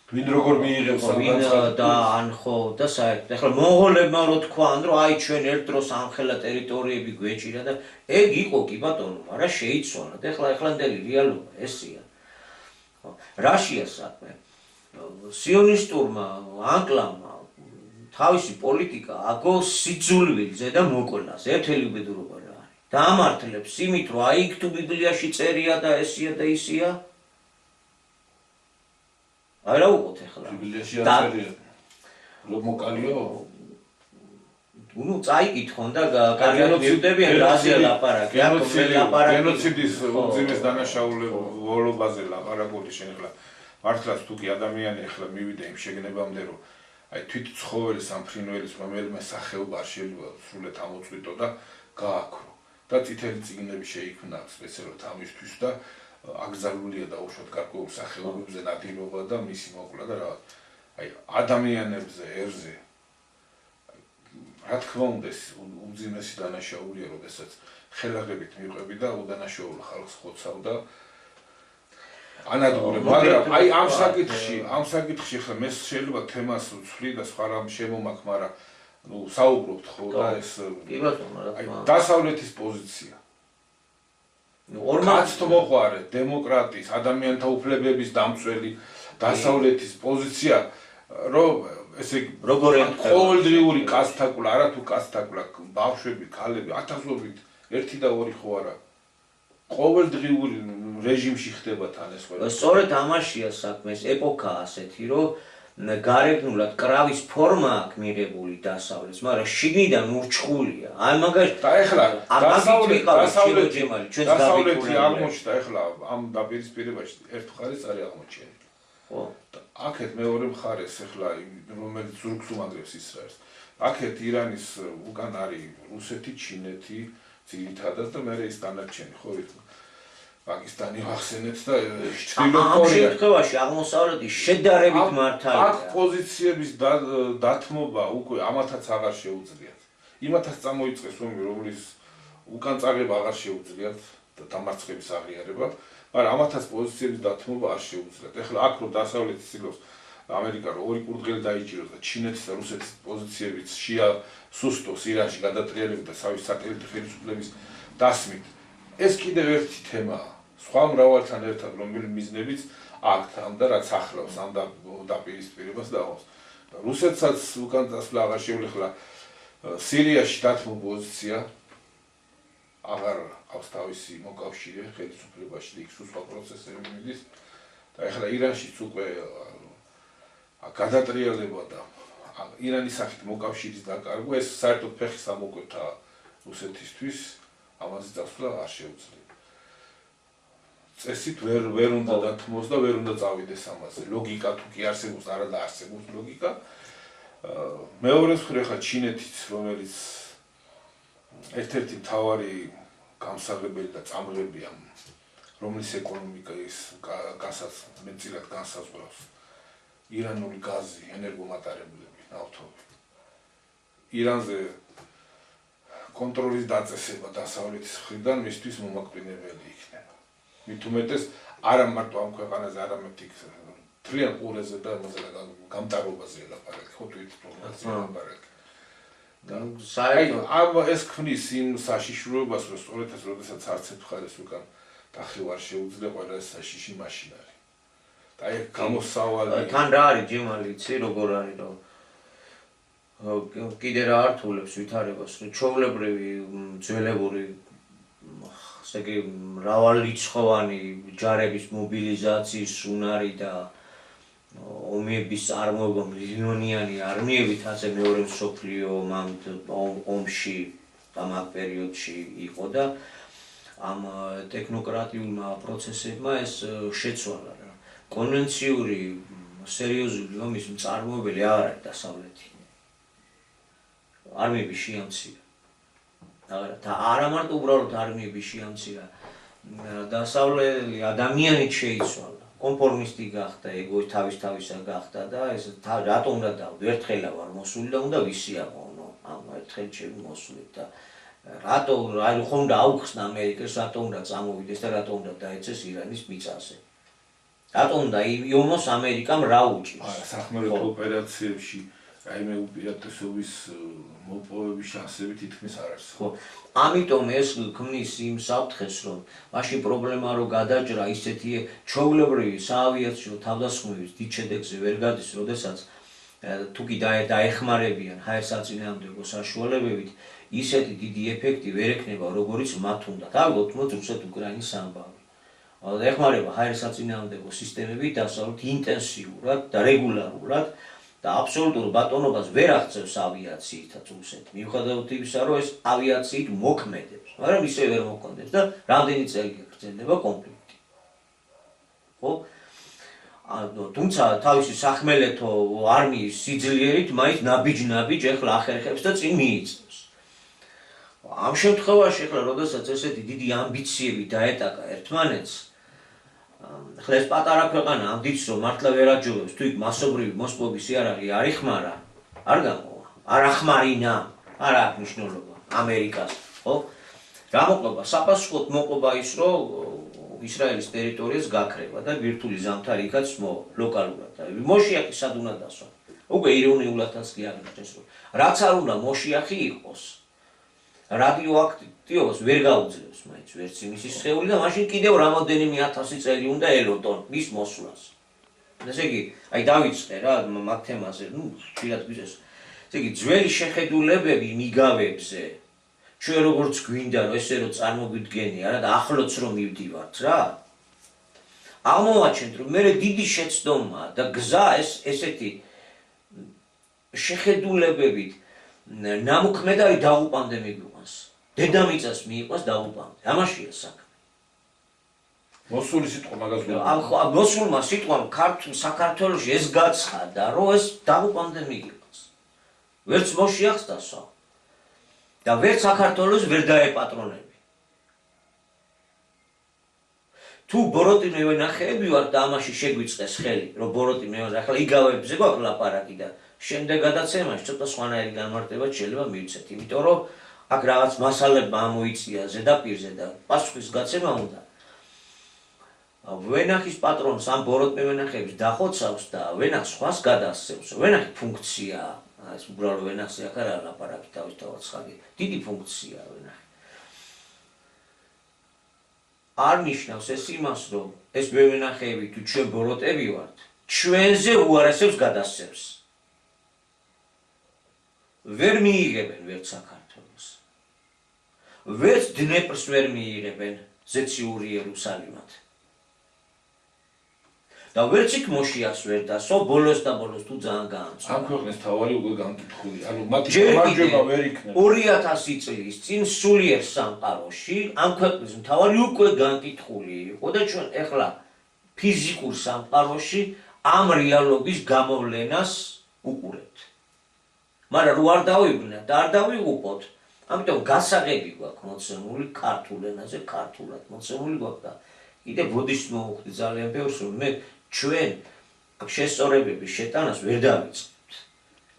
ვინ როგორ მიიღებს და ან ხო და საერთოდ ეხლა მონღოლებმა რო თქვან რომ აი ჩვენ ერთ დროს ამხელა ტერიტორიები გვეჭირა და ეგ იყო კი ბატონო, მაგრამ შეიცვალა და ეხლანდელი რეალობა ესია. რაშია საქმე? სიონისტურმა ანკლავმა თავისი პოლიტიკა აგო სიძულვილზე და მოკონას ერთელი უბედურობა რა არის. დაამართლებს იმით რომ აი იქ თუ ბიბლიაში წერია და ესია და ისია აი რა უყოთ ეხლა ბიბლიაში არწერია რომ მოკალიო ნუ წაიკითხონ და კარგად მივდებიან რაზე ლაპარაკი გენოციდის უძიმეს დანაშაულებაზე ლაპარაკული შენ ეხლა მართლაც თუ კი ადამიანი ეხლა მივიდა იმ შეგნებამდე რომ აი თვით ცხოველის ამ ფრინველის რომელიმე სახეობა არ შეიძლება სრულად ამოწყვიტო და გააქრო და წითელი წიგნები შეიქმნა სპეციალურად ამისთვის და აკრძალულია და უშუალოდ გარკვეულ სახეობებზე ნადირობა და მისი მოკლა და რა აი ადამიანებზე ერზე რა თქმა უნდა ეს უძიმესი დანაშაულია როდესაც ხელაღებით მიყვები და უდანაშაულ ხალხს ხოცავ და ანადგურებ მაგრამ აი ამ საკითხში ხა მე შეიძლება თემას ვცვლი და სხვა რამ შემომაქ მაგრამ ნუ საუბრობთ ხო და ეს აი დასავლეთის პოზიცია კაცთ მოყვარე, დემოკრატიის, ადამიანთა უფლებების დამცველი დასავლეთის პოზიცია, რომ ესე ყოველდღიური კაცთაკულა, არა თუ კაცთაკულა, ბავშვები, ქალები, ათასობით, ერთი და ორი ხო არა. ყოველდღიური რეჟიმში ხდება თან ეს ყველა. სწორედ ამაშია საქმე, ეს ეპოქაა ასეთი, რომ გარეგნულად კრავის ფორმა აქვს მიღებული დასავლეთს, მაგრამ შიგნიდან ურჩხულია. აი მაგალითად და ეხლა დასავლეთი აღმოჩნდა ეხლა ამ დაპირისპირებაში ერთ მხარეს არის აღმოჩენილი. ხო. აქეთ მეორე მხარეს ახლა რომელიც ზურგს უმაგრებს ისრაელს. აქეთ ირანის უკან არის რუსეთი, ჩინეთი, ძირითადად და მეორე ის დანარჩენი, ხო, პაკისტანი ვახსენეთ და ჩრდილო ამ კორეა. შემთხვევაში აღმოსავლეთი შედარებით მართალია. აქ პოზიციების დათმობა უკვე ამათაც აღარ შეუძლიათ. იმათაც წამოიწყეს ომი, რომლის უკან წარება აღარ შეუძლიათ და დამარცხების აღიარება, მაგრამ ამათაც პოზიციების დათმობა არ შეუძლიათ. ეხლა აქ რომ დასავლეთი ცდილობს ამერიკა რო ორი კურდღელი დაიჭიროს და ჩინეთის და რუსეთის პოზიციებიც სუსტოს ირანში გადატრიალებით და თავის სატელიტ ხელისუფლების დასმით. ეს კიდევ ერთი თემაა. სხვა მრავალთან ერთად რომელი მიზნებიც აქ ამ და რაც ახლავს ამ დაპირისპირებას და აღავს. რუსეთსაც უკან წასვლა აღარ შეუძლია. სირიაში დათმო პოზიცია აღარ აქვს თავისი მოკავშირე ხელისუფლებაში და იქ სხვა პროცესები მიდის და ეხლა ირანშიც უკვე გადატრიალება და ირანის სახით მოკავშირის დაკარგვა ეს საერთოდ ფეხის ამოკვეთა რუსეთისთვის ამაზე წასვლა არ შეუძლია. წესით ვერ უნდა დათმოს და ვერ უნდა წავიდეს ამაზე. ლოგიკა თუ კი არსებობს, არა და არსებობს ლოგიკა. მეორე მხრივ ხა ჩინეთიც, რომელიც ერთ-ერთი მთავარი გამსაღებელი და წამღებია, რომლის ეკონომიკა ის მეტწილად განსაზღვრავს ირანული გაზი, ენერგომატარებლები, ნავთობი. ირანზე კონტროლის დაწესება დასავლეთის მხრიდან მისთვის მომაკვდინებელი იქნება. მით უმეტეს არა მარტო ამ ქვეყანაზე, არამედ იქ თლიან ყურეზე და გამტარობაზე ელაპარაკი, ხო თუ ინფორმაცია ელაპარაკი. ამ ეს ქმნის იმ საშიშროებას, რომ სწორედ ეს როდესაც არც ერთ მხარეს უკან დახევა არ შეუძლია, ყველა ეს საშიში მაშინ არის. და აი გამოსავალი თან რა არის ჯემალი, იცი როგორ არის რომ კიდე რა ართულებს ვითარებას, რომ ჩვეულებრივი ძველებური ესე იგი მრავალრიცხოვანი ჯარების მობილიზაციის უნარი და ომების წარმოება მილიონიანი არმიებით ასე მეორე მსოფლიო ომში ამ პერიოდში იყო და ამ ტექნოკრატიულმა პროცესებმა ეს შეცვალა რა. კონვენციური სერიოზული ომის მწარმოებელი არ არის დასავლეთი. არმიები შეამცირა. და არა მარტო უბრალოდ არმიები შეამცირა, დასავლელი ადამიანით შეიცვალა. კონფორმისტი გახდა, ეგოი თავისა გახდა და ეს რატომ უნდა დავდო? ერთხელა ვარ მოსული და უნდა ვისიამოვნო ამ ერთხელ ჩემი მოსვლით და რატო აი ხომ უნდა აუხსნა ამერიკას, რატომ უნდა წამოვიდეს და რატომ უნდა დაეცეს ირანის მიწაზე? რატომ უნდა იომოს ამერიკამ რა უჭირს? სახმელეთო ოპერაციებში რაიმე უპირატესობის მოპოვების შანსები თითქმის არ არის. ხო, ამიტომ ეს ქმნის იმ საფრთხეს, რომ მაშინ პრობლემა რო გადაჭრა ისეთი ჩვეულებრივი საავიაციო თავდასხმების დიდ შედეგზე ვერ გადის, როდესაც თუ კი დაეხმარებიან ჰაერსაწინააღმდეგო საშუალებებით, ისეთი დიდი ეფექტი ვერ ექნება, როგორიც მათ უნდათ. ალბათ მოწ რუსეთ-უკრაინის ამბავი. ეხმარება ჰაერსაწინააღმდეგო სისტემები დასავლეთ ინტენსიურად და რეგულარულად და აბსოლუტურ ბატონობას ვერ აღწევს ავიაციითაც რუსეთი. მიუხედავად იმისა, რომ ეს ავიაციით მოქმედებს, მაგრამ ისე ვერ მოქმედებს და რამდენი წელი გაგრძელდება კონფლიქტი. ხო? თუმცა თავისი სახმელეთო არმიის სიძლიერით მაინც ნაბიჯ ეხლა ახერხებს და წინ მიიწევს. ამ შემთხვევაში ეხლა როდესაც ესეთი დიდი ამბიციები დაეტაკა ერთმანეთს, ახლა ეს პატარა ქვეყანა ამ დიდს რომ მართლა ვერ აჯობებს, თუ იქ მასობრივი მოსპობის იარაღი არ იხმარა, არ გამოვა, არ ახმარინა, არ აქვს მნიშვნელობა ამერიკას, ხო? გამოყოფა, საპასუხოდ მოყობა ის, რომ ისრაელის ტერიტორიას გაქრება და ბირთვული ზამთარი იქაც ლოკალურად. მოშიახი სად უნდა დასვა? უკვე ირონიულადაც კი აღნიშნეს, რომ რაც არ უნდა მოშიახი იყოს, რადიოაქტივობას ვერ გაუძლევს მაინც ვერც იმისი სხეული და მაშინ კიდევ რამოდენიმე ათასი წელი უნდა ელოდონ მის მოსვლას. ესე იგი, აი დავიწყე რა მაგ თემაზე, ხშირად გვიძეს. ესე იგი, ძველი შეხედულებები მიგავებზე ჩვენ როგორც გვინდა რომ ესე რომ წარმოგვიდგენია რა და ახლოც რომ მივდივართ რა. აღმოვაჩენთ რომ მე დიდი შეცდომა და გზა ესეთი შეხედულებებით ნამოქმედარი დაუპანდა მიგვიყვანს. დედამიწას მიიყვანს დაუპანდა. ამაშია საქმე. მოსული სიტყვა მაგას მოსულმა სიტყვამ საქართველოში ეს გაცხადა, რომ ეს დაღუპამდე მიიღოს. ვერც მოშიახსდასო და ვერც საქართველოს ვერ დაეპატრონები. თუ ბოროტინო ევენახეები ვარ და ამაში შეგვიწყეს ხელი, რომ ბოროტინო ევენახე, ახლა იგავებზე გვაქვს ლაპარაკი და შემდეგ გადაცემაში ცოტა სხვანაირი განმარტება შეიძლება მივცეთ, იმიტომ რომ აქ რაღაც მასალებმა ამოიწია ზედაპირზე და პასუხის გაცემა უნდა. ვენახის პატრონს ამ ბოროტინო ევენახეებს დახოცავს და ვენახს სხვას გადასცემს. ვენახი ფუნქციაა, ეს უბრალოდ ვენახზე აქ არა ლაპარაკი თავისთავად ცხადი, დიდი ფუნქციაა ვენახი. არ ნიშნავს ეს იმას, რომ ეს ვენახეები თუ ჩვენ ბოროტები ვართ, ჩვენზე უარესებს გადასცემს. ვერ მიიღებენ ვერც საქართველოს. ვერც დნეპრს ვერ მიიღებენ ზეციური იერუსალიმად. და ვერც იქ მოშიახს ვერ დასო, ბოლოს და ბოლოს თუ ძალიან გაამწვა. ამ ქვეყნის თავარი უკვე განკითხული, ანუ მათი გამარჯვება ვერ იქნება. 2000 წლის წინ სულიერ სამყაროში ამ ქვეყნის მთავარი უკვე განკითხული იყო და ჩვენ ეხლა ფიზიკურ სამყაროში ამ რეალობის გამოვლენას უყურებთ. მაგრამ რო არ დავიბრუნოთ და არ დავიღუპოთ, ამიტომ გასაღები გვაქვს მოცემული ქართულ ენაზე, ქართულად მოცემული გვაქვს და კიდე ბუდისტ მოუხდი ძალიან ბევრს, რომ მე ჩვენ შესწორებების შეტანას ვერ დავიწყებთ.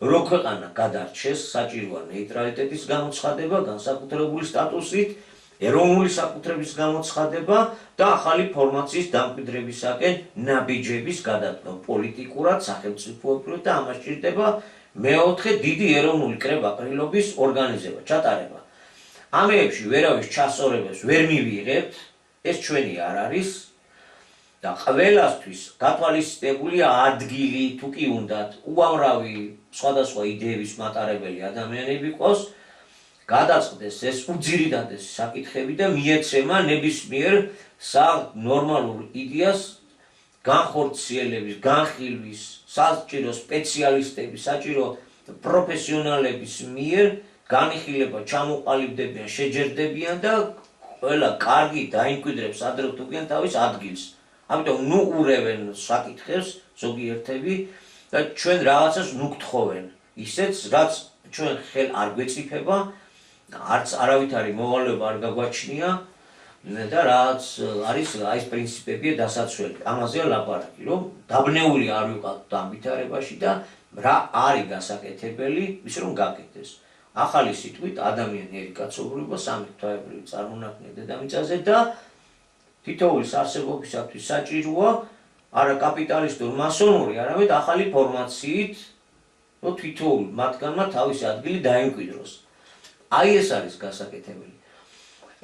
რო ქვეყანა გადარჩეს, საჭიროა ნეიტრალიტეტის გამოცხადება, განსაკუთრებული სტატუსით, ეროვნული საკუთრების გამოცხადება და ახალი ფორმაციის დამკვიდრებისაკენ ნაბიჯების გადადგმა პოლიტიკურად, სახელმწიფოებრივად და ამას სჭირდება მეოთხე დიდი ეროვნული კრება-ყრილობის ორგანიზება, ჩატარება. ამეებში ვერავის ჩასწორებას ვერ მივიღებთ, ეს ჩვენი არ არის და ყველასთვის გათვალისწინებულია ადგილი, თუ კი უნდათ, უამრავი სხვადასხვა იდეების მატარებელი ადამიანები ყავს, გადაწყდეს ეს უძირითადესი საკითხები და მიეცემა ნებისმიერ ნორმალურ იდეას განხორციელების, განხილვის, საჭირო სპეციალისტების, საჭირო პროფესიონალების მიერ განიხილება ჩამოყალიბდებიან, შეჯერდებიან და ყველა კარგი დაიმკვიდრებს ადრე თუ გვიან თავის ადგილს. ამიტომ ნუ ურევენ საკითხებს ზოგიერთები და ჩვენ რაღაცას ნუ გთხოვენ. ისეც, რაც ჩვენ ხელ არ გვეწიფება, არც არავითარი მოვალეობა არ გაგვაჩნია და რაც არის ეს პრინციპებია დასაცველი. ამაზეა ლაპარაკი, რომ დაბნეული არ ვიყავთ ამ ვითარებაში და რა არის გასაკეთებელი, ის რომ გაკეთდეს. ახალი სიტყვით ადამიანიერი კაცობრიობა სამართლებრივი წარმონაქმნია დედამიწაზე და თითოეულის არსებობისათვის საჭიროა არა კაპიტალისტური მასონური, არამედ ახალი ფორმაციით, რომ თითოეულ მათგანმა თავისი ადგილი დაიმკვიდროს. აი ეს არის გასაკეთებელი.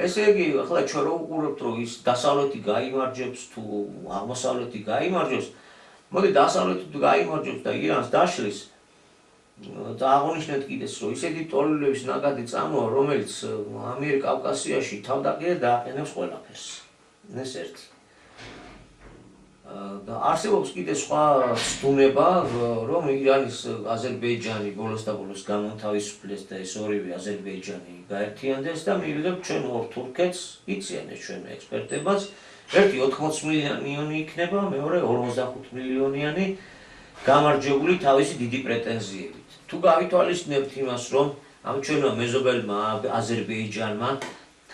ესე იგი, ახლა ჩვენ რო უყურებთ, რომ ის დასავლეთი გაიმარჯვებს თუ აღმოსავლეთი გაიმარჯვებს, მოდი დასავლეთი თუ გაიმარჯვებს და ირანს დაშლის და აღნიშნეთ კიდეც, რომ ისეთი ტოლების ნაკადი წამოა, რომელიც ამიერკავკასიაში თავდაყირა დააყენებს ყველაფერს. ეს ერთი. და არსებობს კიდე სხვა ცდუნება, რომ ირანის აზერბაიჯანი ბოლოს და ბოლოს გამოთავისუფლეს და ეს ორივე აზერბაიჯანი გაერთიანდეს და მივიღებთ ჩვენ ორ თურქეთს, იციან ეს ჩვენ ექსპერტებაც, ერთი 80 მილიონი იქნება, მეორე 55 მილიონიანი გამარჯვებული თავისი დიდი პრეტენზიებით. თუ გავითვალისწინებთ იმას, რომ ამ ჩვენო მეზობელმა აზერბაიჯანმა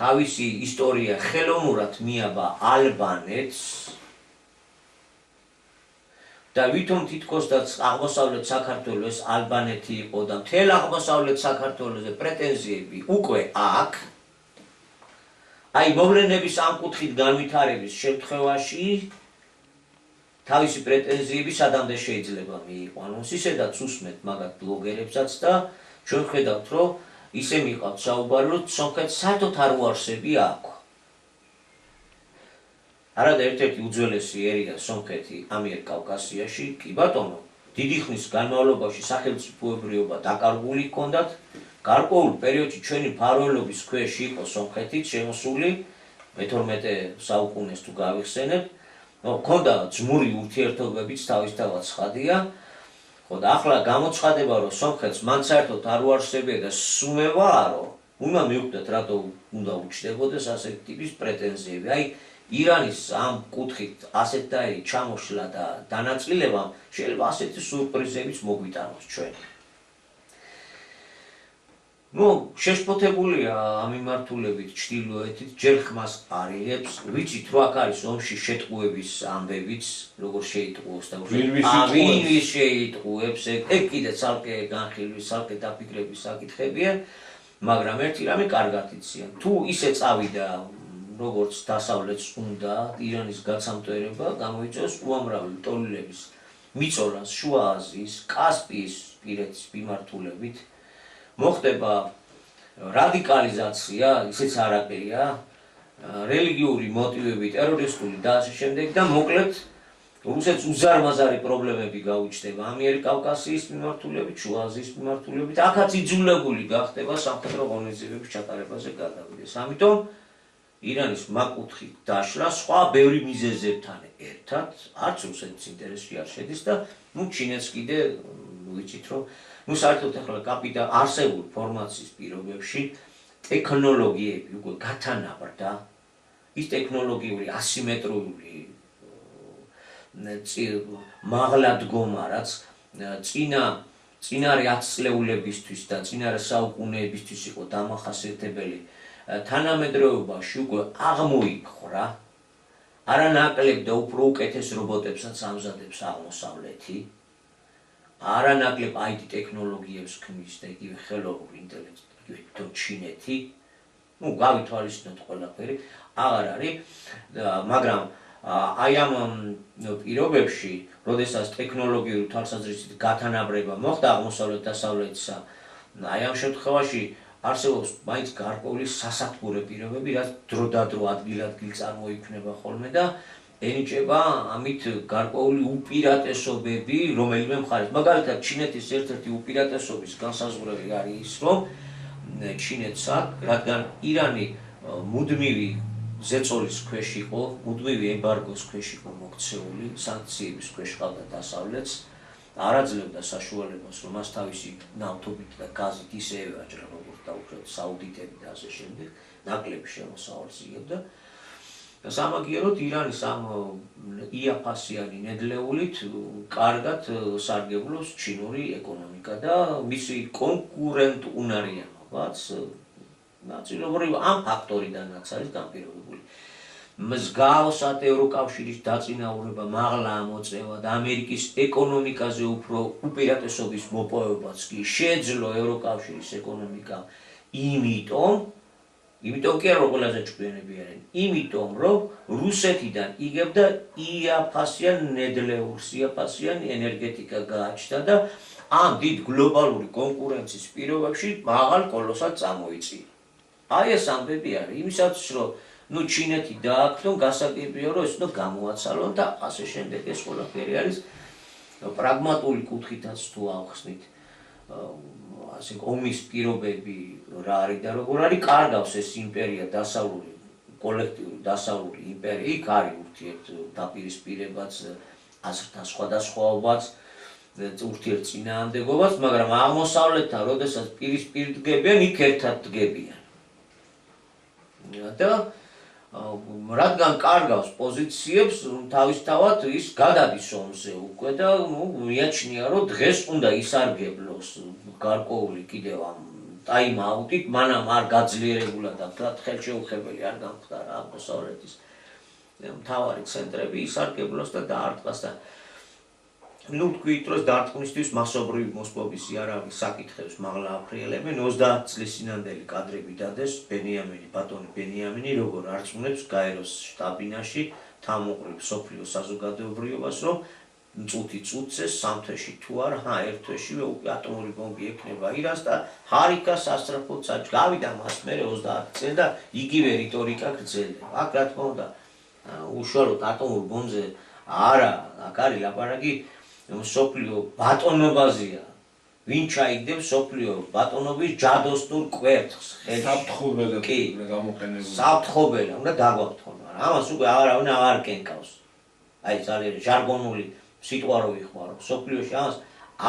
თავისი ისტორია ხელოვნურად მიაბა ალბანეთს და ვითომ თითქოსდაც აღმოსავლეთ საქართველოს ალბანეთი იყო და მთელ აღმოსავლეთ საქართველოზე პრეტენზიები უკვე აქვს. აი მოვლენების ამ კუთხით განვითარების შემთხვევაში თავისი პრეტენზიები სადამდე შეიძლება მიიყვანოს. ისედაც უსმენთ მაგათ ბლოგერებსაც და ჩვენ ხედავთ, რომ ისე მიყავთ საუბარი, რომ სომხეთს საერთოდ არ უარსები აქვს. არადა ერთ-ერთი უძველესი ერია სომხეთი ამიერკავკასიაში, კი ბატონო, დიდი ხნის განმავლობაში სახელმწიფოებრიობა დაკარგული ჰქონდათ, გარკვეულ პერიოდში ჩვენი მფარველობის ქვეშ იყო სომხეთიც შემოსული, მე-12 საუკუნეს თუ გავიხსენებთ, ჰქონდა ძმური ურთიერთობებიც თავისთავად ცხადია, ხო და ახლა გამოცხადება, რომ სომხეთს მან საერთოდ არ უარსებია და სუმევაარო, უნდა მივხვდეთ რატო უნდა უჩნდებოდეს ასეთი ტიპის პრეტენზიები. აი ირანის ამ კუთხით ასეთ და ჩამოშლა და დანაწილება შეიძლება ასეთი სურპრიზებიც მოგვიტანოს ჩვენ. შეშფოთებულია ამ მიმართულებით ჩრდილოეთით, ჯერ ხმას არიღებს, ვიცით რომ აქ არის ომში შეტყუების ამბებიც, როგორ შეიტყუოს და ვინ შეიტყუებს, ეგ კიდე ცალკე განხილვის, ცალკე დაფიქრების საკითხებია, მაგრამ ერთი რამე კარგად იციან. თუ ისე წავიდა, როგორც დასავლეთს უნდა, ირანის გაცამტვერება გამოიწვევს უამრავი ლტოლვილების მიწოლას შუა აზიის, კასპიის პირეთის მიმართულებით. მოხდება რადიკალიზაცია, ისეც არაკლია, რელიგიური მოტივები, ტერორისტული და ასე შემდეგ და მოკლედ რუსეთს უზარმაზარი პრობლემები გაუჩნდება ამიერკავკასიის მიმართულებით, შუა აზიის მიმართულებით, აქაც იძულებული გახდება სამხედრო ღონისძიებების ჩატარებაზე გადავიდეს. ამიტომ ირანის მაკუთხით დაშლა სხვა ბევრი მიზეზებთან ერთად, არც რუსეთის ინტერესში არ შედის და ჩინეთს კიდე ვიცით რომ საერთოდ ახლა არსებული ფორმაციის პირობებში ტექნოლოგიები უკვე გათანაბრდა, ის ტექნოლოგიური ასიმეტრიული მაღლა დგომა, რაც წინარე ათწლეულებისთვის და წინარე საუკუნეებისთვის იყო დამახასიათებელი, თანამედროვეობაში უკვე აღმოიფხვრა, არანაკლებ და უფრო უკეთეს რობოტებსაც ამზადებს აღმოსავლეთი, არანაკლებ IT ტექნოლოგიებს ქმნის და იგივე ხელოვნურ ინტელექტს, იგივე ჩინეთი, გავითვალისწინოთ ყველაფერი, აღარ არის, მაგრამ აი ამ პირობებში, როდესაც ტექნოლოგიური თვალსაზრისით გათანაბრება მოხდა აღმოსავლეთ-დასავლეთისა, აი ამ შემთხვევაში არსებობს მაინც გარკვეული სასათბურე პირობები, რაც დრო-დადრო ადგილ-ადგილ წარმოიქმნება ხოლმე და ენიჭება ამით გარკვეული უპირატესობები რომელიმე მხარეს. მაგალითად, ჩინეთის ერთ-ერთი უპირატესობის განსაზღვრელი არის ის, რომ ჩინეთს აქვს, რადგან ირანი მუდმივი ზეწოლის ქვეშ იყო, მუდმივი ემბარგოს ქვეშ იყო მოქცეული, სანქციების ქვეშ ყავდა დასავლეთს, არ აძლევდა საშუალებას, რომ მას თავისი ნავთობით და გაზით ისე ევაჭრა, როგორც დაუშვათ საუდიტები და ასე შემდეგ, ნაკლები შემოსავალს იღებდა. სამაგიეროდ ირანის ამ იაფასიანი ნედლეულით კარგად სარგებლობს ჩინური ეკონომიკა და მისი კონკურენტუნარიანობაც ნაწილობრივ ამ ფაქტორიდანაც არის განპირობებული. მსგავსად ევროკავშირის დაწინაურება, მაღლა ამოწევა და ამერიკის ეკონომიკაზე უფრო უპირატესობის მოპოვებაც კი შეეძლო ევროკავშირის ეკონომიკამ, იმიტომ კი არა რომ ყველაზე ჭკვიანები არიან, იმიტომ რომ რუსეთიდან იგებდა იაფასიან ნედლეულს, იაფასიან ენერგეტიკა გააჩნდა და ამ დიდ გლობალური კონკურენციის პირობებში მაღალ კოლოსად წამოიწია. აი ეს ამბები არის იმისათვის რომ ჩინეთი დააქნონ, გასაგებია რომ ეს უნდა გამოაცალონ და ასე შემდეგ ეს ყველაფერი არის პრაგმატული კუთხითაც თუ ავხსნით ასე ომის პირობები რა არის და როგორ არის, კარგავს ეს იმპერია დასავლური, კოლექტიური დასავლური იმპერია, იქ არის ურთიერთდაპირისპირებაც, აზრთა სხვადასხვაობაც, ურთიერთწინააღმდეგობაც, მაგრამ აღმოსავლეთთან როდესაც პირისპირ დგებიან, იქ ერთად დგებიან. და რადგან კარგავს პოზიციებს, თავისთავად ის გადადის ომზე უკვე და მიაჩნია, რომ დღეს უნდა ისარგებლოს გარკვეული კიდევ ამ ტაიმ-აუტით, მანამ არ გაძლიერებულა და ხელშეუხებელი არ გამხდარა აღმოსავლეთის მთავარი ცენტრები ისარგებლოს და დაარტყას და თქვით, რომ დარტყმისთვის მასობრივი მოსპობის იარავი საკითხებს მაღლა აფრიელებენ, 30 წლის წინანდელი კადრები დადეს ბატონი ბენიამინი, როგორ არწმუნებს გაეროს შტაბ-ბინაში თავმოყრილ მსოფლიო საზოგადოებრიობას, რომ წუთი წუთზე, 3 თვეში თუ არა, ერთ თვეშივე უკვე ატომური ბომბი ექნება ირანს და ჰარიკა სასწრაფოდ გავიდა მას მერე 30 წელი და იგივე რიტორიკა გრძელდება. აქ რა თქმა უნდა, უშუალოდ ატომურ ბომბზე არა, აქ არის ლაპარაკი მსოფლიო ბატონობაზეა. ვინ ჩაიგდებს მსოფლიო ბატონობის ჯადოსნურ კვერთხს? საფრთხობელად გამოყენებული. საფრთხობელად უნდა დაგვათხონ, მაგრამ ამას უკვე აღარავინ აღარ კენკავს. აი ძალიან ჟარგონული სიტყვა რო ვიხმარო, მსოფლიოში ამას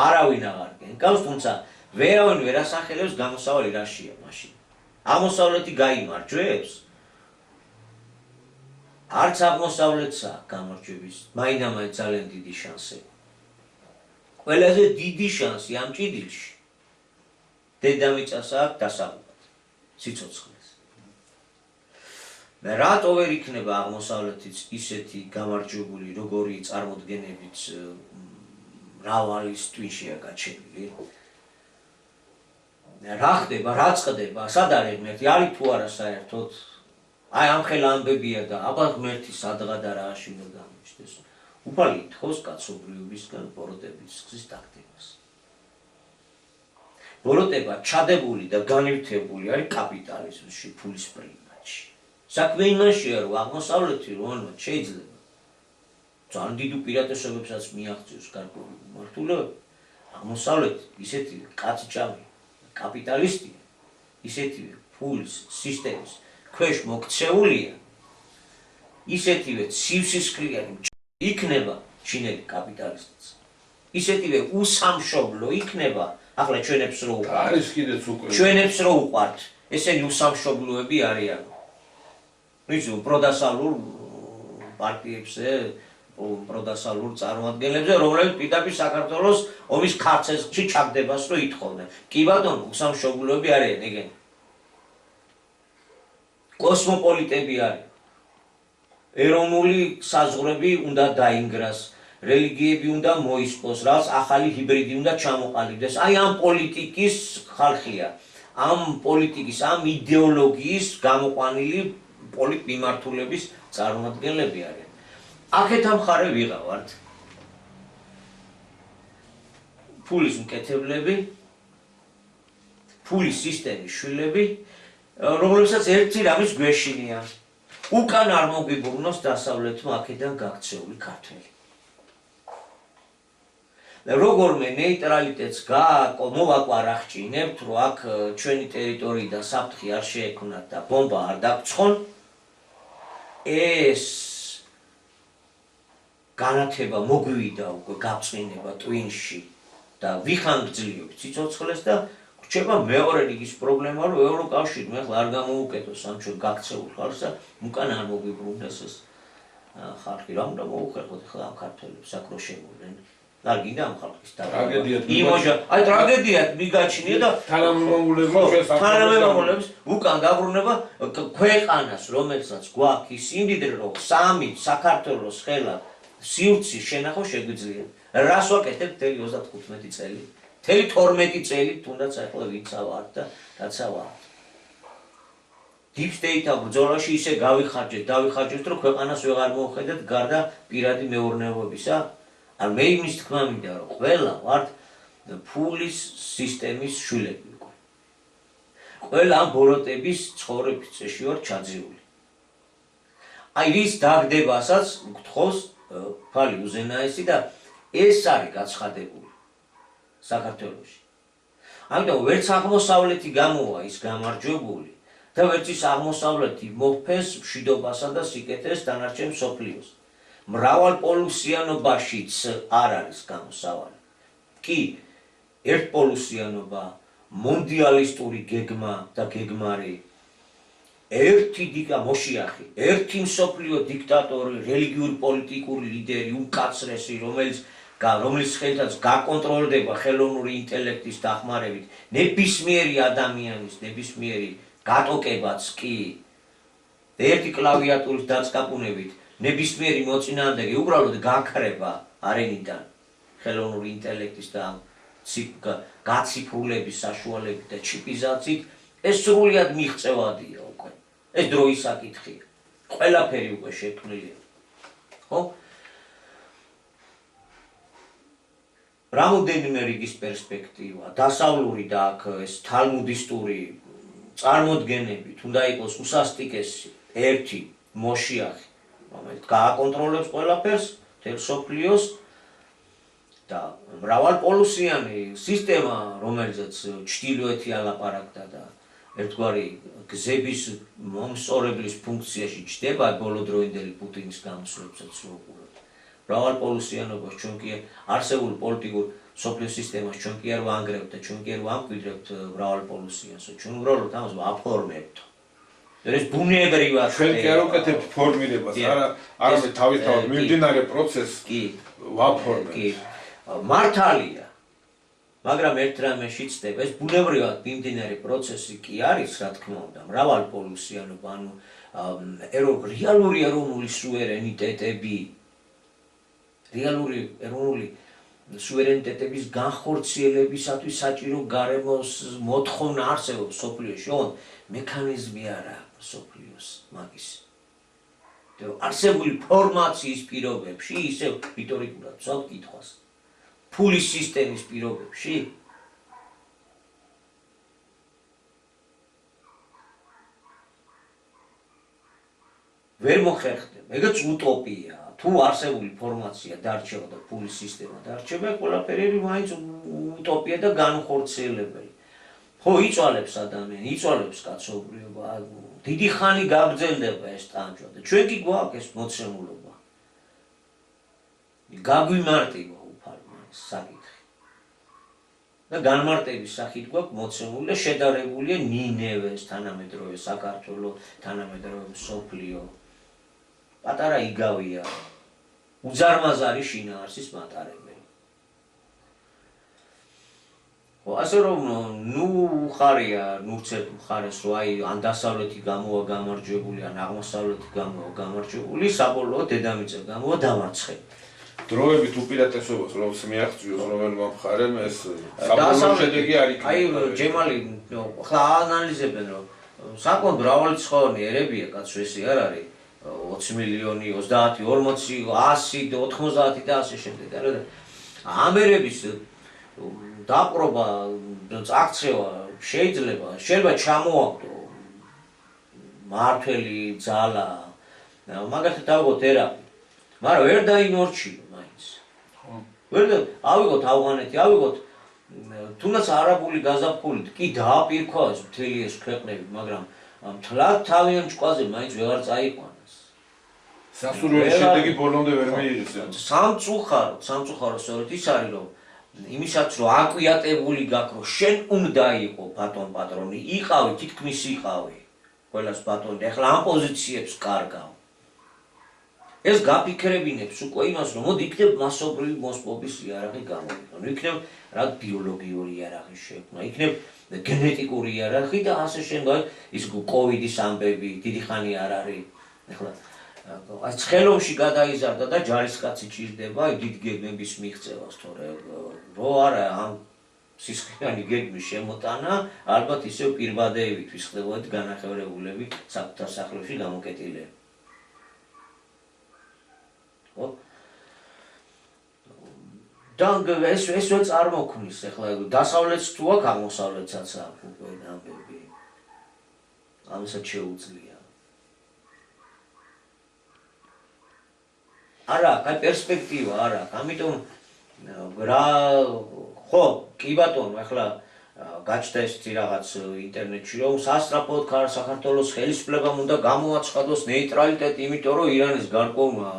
არავინ აღარ კენკავს, თუმცა ვერავინ ვერ ასახელებს გამოსავალი რაშია მაშინ. აღმოსავლეთი გაიმარჯვებს? არც აღმოსავლეთს აქვს გამარჯვების, მაინდა-მაინც ძალიან დიდი შანსები. ყველაზე დიდი შანსი ამ ჭიდილში დედამიწას აქვს დასავლურად, სიცოცხლეს. და რატო ვერ იქნება აღმოსავლეთიც ისეთი გამარჯვებული, როგორი წარმოდგენებით მრავალის ტვინშია გაჩენილი? რა ხდება, რა წყდება, სად არის ღმერთი, არის თუ არა საერთოდ? აი ამ ხელა ამბებია და აბა ღმერთი სადღა და რაში უნდა გამოჩნდეს. უფალი ითხოვს კაცობრიობისგან ბოროტების გზის დაგდებას. ბოროტება ჩადებული და განივთებული არის კაპიტალიზმში, ფულის პრიმატში. საქმე იმაშია, რომ აღმოსავლეთი რომელმაც შეიძლება ძალიან დიდ უპირატესობებსაც მიაღწიოს გარკვეული მმართველობები, აღმოსავლეთი ისეთივე კაცჭამი კაპიტალისტია, ისეთივე ფულის სისტემის ქვეშ მოქცეულია, ისეთივე ცივსისხლიანი იქნება ჩინელი კაპიტალისტიც. ისეთივე უსამშობლო იქნება, ახლა ჩვენებს რო უყვართ. არის კიდეც უკვე. ჩვენებს რო უყვართ, ესენი უსამშობლოები არიან. ვიცი, პროდასალურ პარტიებზე, პროდასალურ წარმოადგენლებზე, რომლებიც პირდაპირ საქართველოს ომის ქარცეში ჩაგდებას რო ითხოვდნენ. კი ბატონო, უსამშობლოები არიან ეგენი. კოსმოპოლიტები არიან. ეროვნული საზღვრები უნდა დაინგრას, რელიგიები უნდა მოისპოს, რაც ახალი ჰიბრიდი უნდა ჩამოყალიბდეს. აი ამ პოლიტიკის ხალხია, ამ პოლიტიკის, ამ იდეოლოგიის გამოყვანილი პოლიტმიმართულების წარმომადგენლები არიან. აქეთ ამ მხარე ვიღავართ. ფულის მკეთებლები, ფულის სისტემის შვილები, რომლებსაც ერთი რამის გვეშინია. უკან არ მოგიბრუნოს დასავლეთმა აქედან გაქცეული ქართველი. როგორმე ნეიტრალიტეტს მოვაკვარახჭინებთ, რომ აქ ჩვენი ტერიტორიიდან საფრთხე არ შეექმნათ და ბომბა არ დაგცხონ, ეს განათება მოგვივიდა უკვე გაწმინება ტვინში და ვიხანგრძლივებთ სიცოცხლეს და რჩება მეორე რიგის პრობლემა, რომ ევროკავშირმა ახლა არ გამოუკეთოს ამ ჩვენ გაქცეულ ხალხს და უკან არ მოგიბრუნდეს ეს ხალხი. რა უნდა მოუხერხოთ ახლა ამ ქართველებს აქ რო შემოვლენ? არ გინდა ამ ხალხის ტრაგედია. აი ტრაგედია მიგაჩნია და თანამემამულეებს უკან გაბრუნება ქვეყანას, რომელსაც გვაქვს ის იმდიდრე, რომ სამი საქართველოს ხელა სივრცე შენახო შეგვიძლია. რას ვაკეთებ მთელი 35 წელი? მთელი 12 წელი თუნდაც ახლა ვინცა ვარ და რაცა ვარ. Deep state-ა ბრძოლაში ისე დავიხარჯეთ, რომ ქვეყანას ვეღარ მოუხედეთ გარდა პირადი მეურნეობისა. არ მე იმის თქმა მინდა, რომ ყველა ვართ ფულის სისტემის შვილები უკვე. ყველა ამ ბოროტების ცხოვრების წესში ვარ ჩაძირული. აი რის დაგდებასაც გთხოვს ფალი უზენაესი და ეს არის გაცხადებული საქართველოში. ამიტომ ვერც აღმოსავლეთი გამოვა ის გამარჯვებული და ვერც ის აღმოსავლეთი მოფეს მშვიდობასა და სიკეთეს დანარჩენ მსოფლიოს. მრავალპოლუსიანობაშიც არ არის გამოსავალი. კი, ერთპოლუსიანობა, მონდიალისტური გეგმა და გეგმარი, ერთი მოშიახი, ერთი მსოფლიო დიქტატორი, რელიგიური პოლიტიკური ლიდერი, უკაცრესი, რომლის ხელთაც გაკონტროლდება ხელოვნური ინტელექტის დახმარებით, ნებისმიერი ადამიანის, ნებისმიერი გატოკებაც კი, ერთი კლავიატურის დაწყაპუნებით, ნებისმიერი მოწინააღმდეგე უბრალოდ გაქრება არენიდან ხელოვნური ინტელექტის და გაციფრულების საშუალებით და ჩიპიზაციით, ეს სრულიად მიღწევადია უკვე. ეს დროის საკითხია. ყველაფერი უკვე შექმნილია. ხო? რამოდენიმე რიგის პერსპექტივა, დასავლური და აქ ეს თალმუდისტური წარმოდგენებით უნდა იყოს უსასტიკესი ერთი მოშიახი, რომელიც გააკონტროლებს ყველაფერს, მთელ მსოფლიოს და მრავალპოლუსიანი სისტემა, რომელზეც ჩრდილოეთი ალაპარაკდა და ერთგვარი გზების მომსწორებლის ფუნქციაში ჩდება ბოლოდროინდელი პუტინის გამოსვლებსაც ვუყურებთ. მრავალპოლუსიანობას ჩვენ კი არსებულ პოლიტიკურ სოფლის სისტემას ჩვენ კი არ ვანგრევთ და ჩვენ კი არ ვამკვიდრებთ მრავალპოლუსიანს, ჩვენ უბრალოდ ამას ვაფორმებთ. ეს ბუნებრივად ჩვენ კი არ ვუკეთებთ ფორმირებას, არამედ თავისთავად მიმდინარე პროცესს ვაფორმებთ. კი, მართალია. მაგრამ ერთ რამეში ცდება, ეს ბუნებრივად მიმდინარე პროცესი კი არის, რა თქმა უნდა, მრავალპოლუსიანობა, ანუ რეალური ეროვნული სუვერენიტეტები, რეალური ეროვნული სუვერენიტეტების განხორციელებისათვის საჭირო გარემოს მოთხოვნა არსებობს სოფლიოში, ოღონდ მექანიზმი არ აქვს სოფლიოს მაგის. არსებული ფორმაციის პირობებში, ისევ რიტორიკულად ვცავთ კითხვას, ფულის სისტემის პირობებში ვერ მოხერხდება. ეგაც უტოპია. თუ არსებული ფორმაცია დარჩება და ფულის სისტემა დარჩება, ყველაფერი მაინც უტოპია და განხორციელებელი. ხო, იწვალებს ადამიანი, იწვალებს კაცობრიობა, დიდი ხანი გაგრძელდება ეს ტანჯვა და ჩვენ კი გვაქვს ეს მოცემულობა. გაგვიმარტივა უფალმა ეს საკითხი. და განმარტების სახით გვაქვს მოცემული და შედარებულია ნინევეს, თანამედროვე საქართველო, თანამედროვე მსოფლიო. პატარა იგავია, უზარმაზარი შინაარსის მატარებელი. ხო, ასე რომ, უხარია ნურცერთ მხარეს, რომ აი ან დასავლეთი გამოვა გამარჯვებული, ან აღმოსავლეთი გამოვა გამარჯვებული, საბოლოოდ დედამიწა გამოვა დამარცხებული. დროებით უპირატესობას რომს მიაღწიოს რომელმა მხარემ ეს საბოლოო შედეგი არ იქნება. აი ჯემალი ხლა ანალიზებენ რომ საკმაოდ მრავალრიცხოვანი ერებია კაცო ესე არ არის 20 მილიონი, 30, 40, 100, 90 და ასე შემდეგ. ამ ერების დაპყრობა, წაქცევა შეიძლება ჩამოაგდო მართველი ძალა, მაგათი დავიღოთ ერაბი, მაგრამ ვერ დაინორჩილო მაინც. ავიღოთ ავღანეთი, ავიღოთ თუნდაც არაბული გაზაფხულით კი დააპირქვა ეს მთელი ეს ქვეყნები, მაგრამ მთლად თავიანთ ჭკუაზე მაინც ვეღარ წაიყვანეს. სასურველი შედეგი ბოლომდე ვერ მიიღეს. სამწუხარო სწორედ ის არის, რომ იმისაც რომ აკვიატებული გაქვს, რომ შენ უნდა იყო ბატონ პატრონი, იყავი, თითქმის იყავი. ყველას ბატონი, ახლა ამ პოზიციებს კარგავ. ეს გაფიქრებინებს უკვე იმას, რომ მოდი იქნებ მასობრივი მოსპობის იარაღი გამოიყენო, იქნებ რა ბიოლოგიური იარაღი შექმნა, იქნებ გენეტიკური იარაღი და ასე შემდეგ, ის კოვიდის ამბები დიდი ხანი არ არის. ახლა აი ცხელოვში გადაიზარდა და ჯარისკაცი ჭირდება დიდ გეგმების მიღწევას, თორე რო არა ამ სისხლიანი გეგმის შემოტანა, ალბათ ისევ პირბადეებისთვის ხდებოდა განახევრებულები საკუთარ სახლებში გამოკეტილები. და ესვე წარმოქმნის, ახლა დასავლეთს თუ აქვს, აღმოსავლეთსაც აქვს უკვე ამბები. ამასაც შეუძლია. არ აქვს, აი პერსპექტივა არ აქვს, ამიტომ რა ხო, კი ბატონო, ახლა გაჩნდა ესეთი რაღაც ინტერნეტში, რომ სასწრაფოდ საქართველოს ხელისუფლებამ უნდა გამოაცხადოს ნეიტრალიტეტი, იმიტომ რომ ირანის გარკვეულმა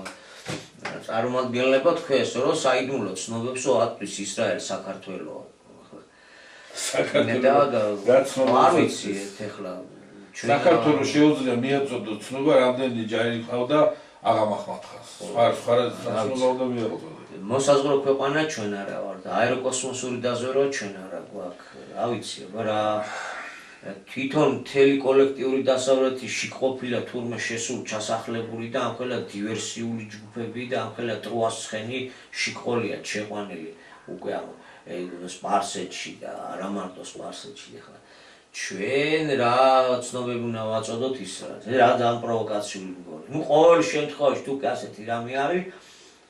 წარმომადგენლებმა თქვეს, რომ საიდუმლო ცნობებსო ატყვის ისრაელი საქართველოა. არ ვიცი ეხლა საქართველოს შეუძლია მიაწოდოს ცნობა, რამდენი ჯარი ყავდა აღამახმახას. სხვა ცნობა უნდა მიაყოლოს. მოსაზღვრო ქვეყანა ჩვენ არა ვარ და აეროკოსმოსური დაზვერვა ჩვენ არა გვაქვს. რა ვიცი, მაგრამ თვითონ მთელი კოლექტიური დასავლეთში ყოფილა თურმე შესულ ჩასახლებული და ამხელა დივერსიული ჯგუფები და ამხელა ტროასცხენი შიკოლია შეყვანილი უკვე ამ სპარსეთში და არა მარტო სპარსეთში. ახლა ჩვენ რა ცნობები უნდა ვაწოდოთ ის რა ძალიან პროვოკაციული მგონი. ნუ ყოველ შემთხვევაში თუ ასეთი რამე არის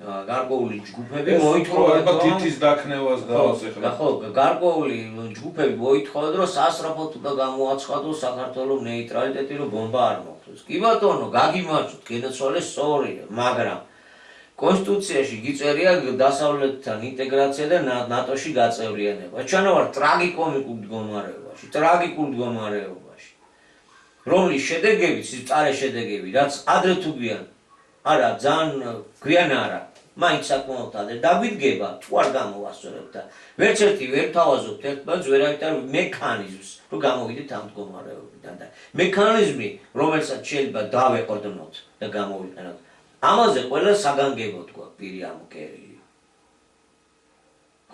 გარკვეული ჯგუფები მოითხოვენ თითის დაქნევას გავასეხება. ხო, გარკვეული ჯგუფები მოითხოვენ რომ სასწრაფოდ უნდა გამოაცხადოს საქართველოს ნეიტრალიტეტი, რომ ბომბა არ მოხდეს. კი ბატონო, გაგიმარჯვოთ, გენაცვალეს სწორია, მაგრამ კონსტიტუციაში გიწერია დასავლეთთან ინტეგრაცია და ნატოში გაწევრიანება. ჩვენ ვართ ტრაგიკომიკულ მდგომარეობაში, რომლის შედეგებიც, წარე შედეგები, რაც ადრე თუ გვიან არა, ძალიან გვიან არა, მაინც საკმაოდ ადრე დაგვიდგება თუ არ გამოვასწორებთ და ვერც ერთი ვერ თავაზობთ ერთმანეთს ვერავითარ მექანიზმს რომ გამოვიდეთ ამ მდგომარეობიდან და მექანიზმი რომელსაც შეიძლება დავეყრდნოთ და გამოვიყენოთ ამაზე ყველა საგანგებოდ გვაქვს პირი ამკერილი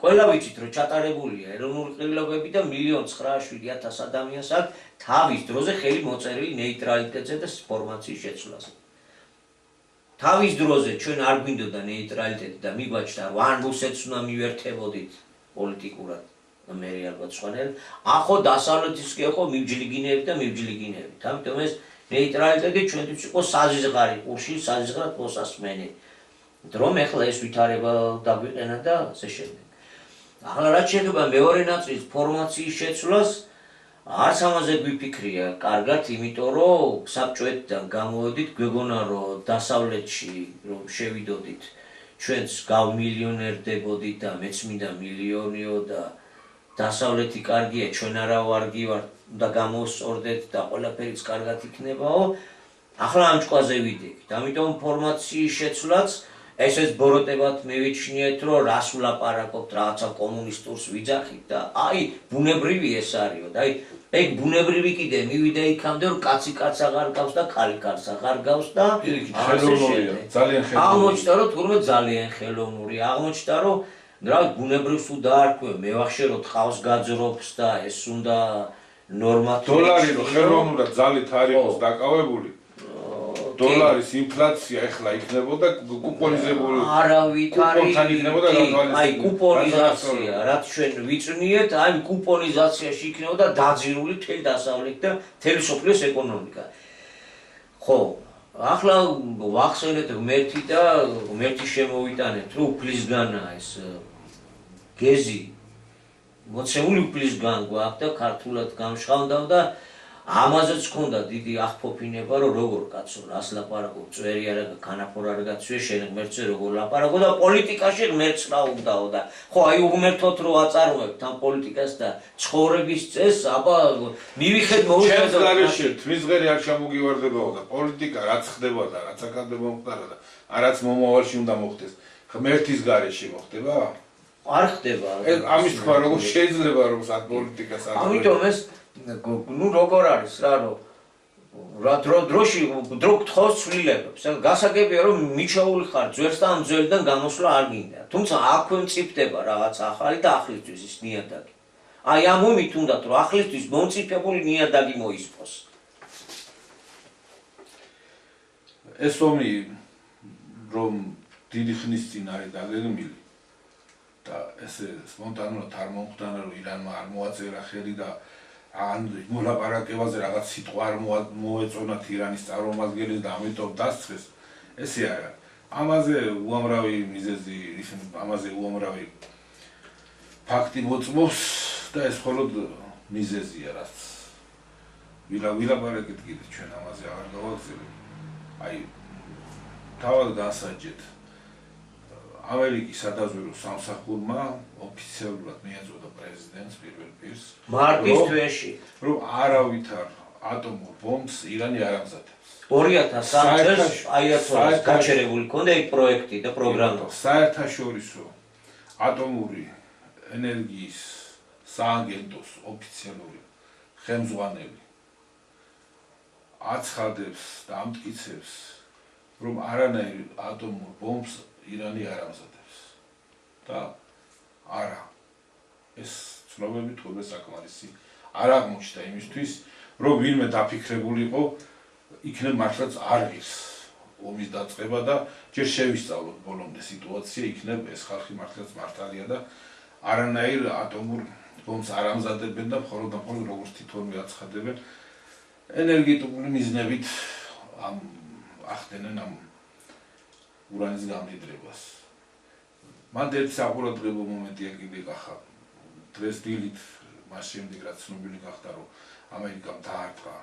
ყველა ვიცით რომ ჩატარებულია ეროვნული ყრილობები და 1,907,000 ადამიანს აქვს თავის დროზე ხელი მოწერილი ნეიტრალიტეტზე და ინფორმაციის შეცვლაზე თავის დროზე ჩვენ არ გვინდოდა ნეიტრალიტეტი და მიგვაჩნდა რომ ან რუსეთს უნდა მივერთებოდით პოლიტიკურად მე ალბათ სხვანაირად ახო დასავლეთის კი იყო მიბჯლიგინეები და მიბჯლიგინეებით ამიტომ ეს ნეიტრალიტეტი ჩვენთვის იყო საზღარი ყურში საზღრად მოსასმენი რომ ეხლა ეს ვითარება დაგვიყენა და ასე შემდეგ ახლა რაც შეეხება მეორე ნაწილის ინფორმაციის შეცვლას არც ამაზე გვიფიქრია კარგად იმიტომ რომ საბჭოეთიდან გამოვედით გვეგონა რომ დასავლეთში რომ შევიდოდით ჩვენც გავმილიონერდებოდით და მეც მინდა მილიონიო და დასავლეთი კარგია ჩვენ არა ვარგი ვართ და გამოვსწორდეთ და ყველაფერიც კარგად იქნებაო ახლა ამ ჭკვაზე ვიდექით ამიტომ ინფორმაციის შეცვლაც ესეც ბოროტებად მივიჩნიეთ რომ რას ვლაპარაკობთ რაღაცა კომუნისტურს ვიძახით და აი ბუნებრივი ეს არისო და აი ეგ ბუნებრივი კიდე მივიდა იქამდე რომ კაცი კაცს აღარ გავს და ხალი ქალს აღარ გავს და ხელოვნურია ძალიან ხელოვნური აღმოჩნდა რომ თურმე ძალიან ხელოვნურია აღმოჩნდა რომ რა ბუნებრივს თუ დაარქვე მე ვახშეროთ ხავს გაძრობს და ეს უნდა ნორმატიული დოლარი რო ხელოვნურად ძალით არ იყოს დაკავებული დოლარის ინფლაცია ეხლა იქნებოდა კუპონიზებული არავითარი აი კუპონიზაცია რაც ჩვენ ვიწვნიეთ აი კუპონიზაციაში იქნებოდა დაძირული თელ დასავლეთ და თელი სოფლიოს ეკონომიკა ხო ახლა ვახსენეთ ღმერთი და ღმერთი შემოვიტანეთ რომ უფლისგანაა ეს გეზი მოცემული უფლისგან გვაქვს და ქართულად გამშხავდა და ამაზეც ქონდა დიდი აღფოფინება რომ როგორ კაცო რას ლაპარაკობ წვერი არა განაფორ არ გაცვე შენ ღმერთზე როგორ ლაპარაკო და პოლიტიკაში ღმერთს რა უნდაო და ხო აი უღმერთოთ რომ აწარმოებთ ამ პოლიტიკას და ცხოვრების წესს აბა მივიხედ მოვიხედოთ თვისღერი არ ჩამოგივარდებაო და პოლიტიკა რაც ხდება და რაც აკადემია მომხდარა და არაც მომავალში უნდა მოხდეს ღმერთის გარეშე მოხდება არ ხდება ამის თქვა როგორ შეიძლება რომ სად პოლიტიკას არ ამიტომ ეს ну როგორ არის რა რომ რა დროში დრო გთხოვს ცვლილებებს გასაგებია რომ მიჩაული ხარ ძვერს და ამ ძველიდან გამოსვლა არ გინდა თუმცა აქვე მწიფდება რაღაც ახალი და ახლისთვის ის ნიადაგი აი ამ მომით უნდათ რომ ახლისთვის მომწიფებული ნიადაგი მოისპოს ეს ომი რომ დიდი ხნის წინ არის დაგეგმილი და ესე სპონტანურად არ მომხდარა რომ ირანმა არ მოაწერა ხელი და ან მოლაპარაკებაზე რაღაც სიტყვა არ მოეწონათ ირანის წარმომადგენლებს და ამიტომ დასწრეს ესე არა ამაზე უამრავი მიზეზი ამაზე უამრავი ფაქტი მოწმობს და ეს მხოლოდ მიზეზია რაც ვილაპარაკეთ კიდე ჩვენ ამაზე აღარ გავაგზავნებთ აი თავად განსაჯეთ ამერიკის სადაზვერვო სამსახურმა ოფიციალურად მიაწოდა პრეზიდენტს პირველ პირს მარტის თვეში რომ არავითარ ატომურ ბომბს ირანი არ ამზადებს 2003 წელს აიათოლას გაჩერებული ჰქონდა ეგ პროექტი და პროგრამა საერთაშორისო ატომური ენერგიის სააგენტოს ოფიციალური ხელმძღვანელი აცხადებს და ამტკიცებს რომ არანაირ ატომურ ბომბს ირანი არ ამზადებს და არა ეს ცნობები თქონდა საკმარისი არ აღმოჩნდა იმისთვის რომ ვინმე დაფიქრებული იყო იქნებ მართლაც არ ღირს ომის დაწყება და ჯერ შევისწავლოთ ბოლომდე სიტუაცია იქნებ ეს ხალხი მართლაც მართალია და არანაირ ატომურ ბომბს არ ამზადებენ და მხოლოდ და მხოლოდ როგორც თვითონვე აცხადებენ ენერგეტიკული მიზნებით ახდენენ ამ ურანის გამდიდრებას. მან ერთ საყურადღებო მომენტია კიდე გახა დღეს დილით მას შემდეგ რაც ცნობილი გახდა რომ ამერიკამ დაარტყა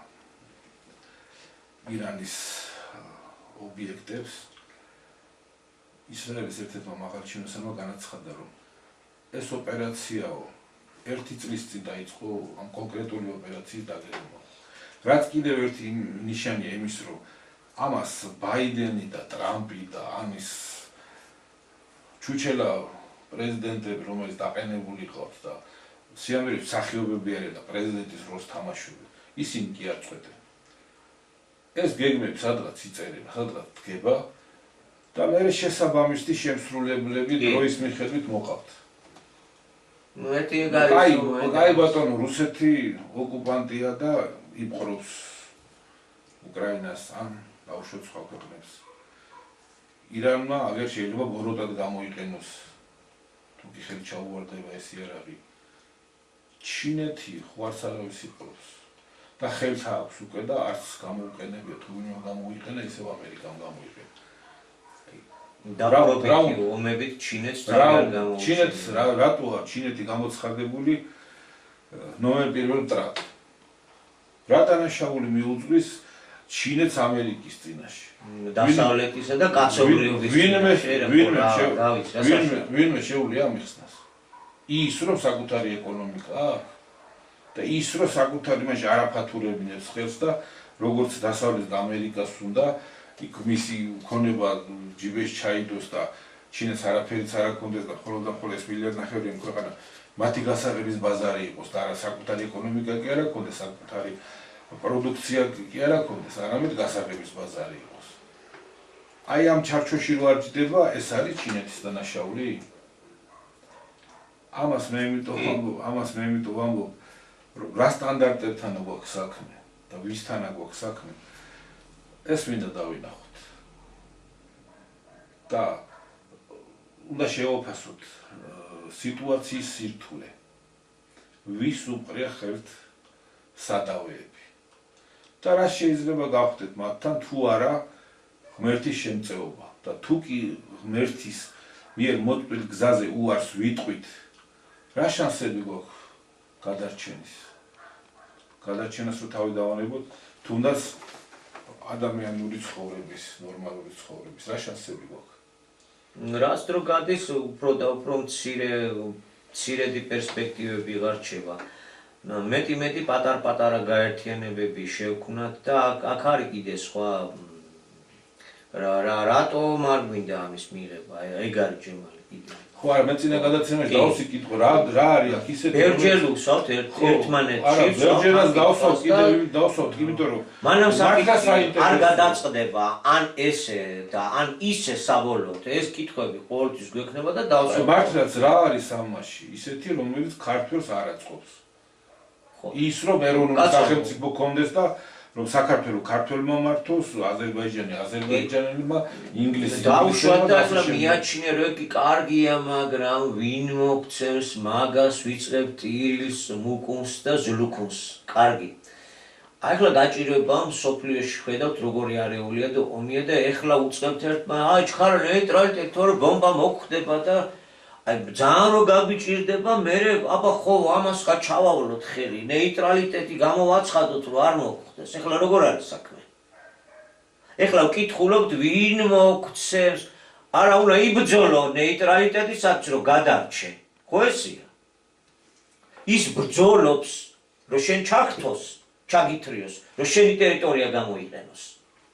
ირანის ობიექტებს ისრაელის ერთ-ერთმა მაღალჩინოსანმა განაცხადა რომ ეს ოპერაციაო ერთი წლის წინ დაიწყო ამ კონკრეტული ოპერაციის დაგეგმვა. რაც კიდევ ერთი ნიშანია იმის რომ ამას ბაიდენი და ტრამპი და ამის ჩუჩელა პრეზიდენტები, რომელიც დაყენებული ყავთ და სიამოვნებით მსახიობები არიან და პრეზიდენტის როლს თამაშობენ, ისინი კი არ წვეტენ. ეს გეგმები სადღაც იწერება, სადღაც დგება და მე შესაბამისი შემსრულებლები დროის მიხედვით მოყავთ. აი ბატონო, რუსეთი ოკუპანტია და იპყრობს უკრაინას ან ბავშვებს სხვა ქვეყნებს. ირანმა აგერ შეიძლება ბოროტად გამოიყენოს, თუკი ხელი ჩაუვარდება ეს იარაღი. ჩინეთი ხوارსარავის იპყრობს და ხელს აქვს უკვე და არც გამოუყენებია, თუ ვინმე გამოიყენა, ისევ ამერიკამ გამოიყენა. დაბრუნებული ომებით ჩინეთს ძალიან გამოუჩინა. ჩინეთს რატოა ჩინეთი გამოცხადებული ნოემბერ 1 მტრად? რა დანაშაული მიუძღვის ჩინეთს ამერიკის წინაშე? დასავლეთისა და კაცობრიობის ვინმე შეუძლია ამიხსნას. ის რომ საკუთარი ეკონომიკა აქვს და ის რომ საკუთარი მაშინ არაფათურებინებს ხელს და როგორც დასავლეთ ამერიკას უნდა იქ მისი ქონება ჯიბეში ჩაიდოს და ჩინეთს არაფერიც არ აქვს და ხოლმე და ხოლმე 1.5 მილიარდი ქვეყანა მათი გასაღების ბაზარი იყოს და არა საკუთარი ეკონომიკა კი არ აქვს, საკუთარი პროდუქცია კი არ აქვს, არამედ გასაღების ბაზარი იყოს. აი ამ ჩარჩოში რო არ ჯდება, ეს არის ჩინეთის დანაშაული. ამას მე იმიტომ ვამბობ, რა სტანდარტებთან გვაქვს საქმე და ვისთან გვაქვს საქმე. ეს მინდა დავინახოთ. და უნდა შევაფასოთ სიტუაციის სირთულე. ვის უყრია ხელთ სადავეები. და რა შეიძლება გავხდეთ მათთან თუ არა ღმერთის შემწეობა და თუ კი ღმერთის მიერ მოწყვეტ გზაზე უარს ვიტყვით, რა შანსები გვაქვს გადარჩენის? გადარჩენას რო თავი დავანებოთ, თუნდაც ადამიანური ცხოვრების, ნორმალური ცხოვრების, რა შანსები გვაქვს? რაც დრო გადის, უფრო და უფრო მცირედი პერსპექტივები ღარჩება. მეტი პატარ-პატარა გაერთიანებები შევქმნათ და აქ არის კიდე სხვა რატომ არ გვინდა ამის მიღება, ეგ არის ჯემალი კიდე. ხო, არა, მე წინა გადაცემაში დავსიკითხო, რა არის აქ ისეთი ბერჯერ ვუსვავთ ერთმანეთში. არა, ბერჯერას დავსვავთ, იმიტომ რომ მანამ საკითხი არ გადაწყდება, ან ესე და ან ისე საბოლოოდ. ეს კითხვები ყოველთვის გვექნება და დავსვავთ. მართლაც რა არის ამაში? ისეთი, რომელიც ქართველს არ აწყობს. ის რომ ეროვნული სახელმწიფო კონდეს და რომ საქართველო ქართველმა მართოს, აზერბაიჯანელმა ინგლისი დავუშვათ და ახლა მიაჩინე რომ კი კარგია, მაგრამ ვინ მოგცემს მაგას ვიწყებ ტირილს, მუკუნს და ზლუქუნს. კარგი. ახლა გაჭირვება მსოფლიოში ხედავთ როგორი არეულია და ომია და ახლა უწყებთ ერთმა, აი ჩხარ ნეიტრალიტეტი თორე ბომბა მოგხდება და აი ძალიან რო გაგიჭირდება, მე აბა ხო ამას ხა ჩავავლოთ ხელი, ნეიტრალიტეტი გამოვაცხადოთ რომ არ მოგხდეს. ახლა როგორ არის საქმე? ახლა ვკითხულობთ ვინ მოგცემს, არა უნდა იბრძოლო ნეიტრალიტეტისაც რომ გადარჩე. ხო ესია? ის ბრძოლობს რომ შენ ჩაგთოს, ჩაგითრიოს, რომ შენი ტერიტორია გამოიყენოს.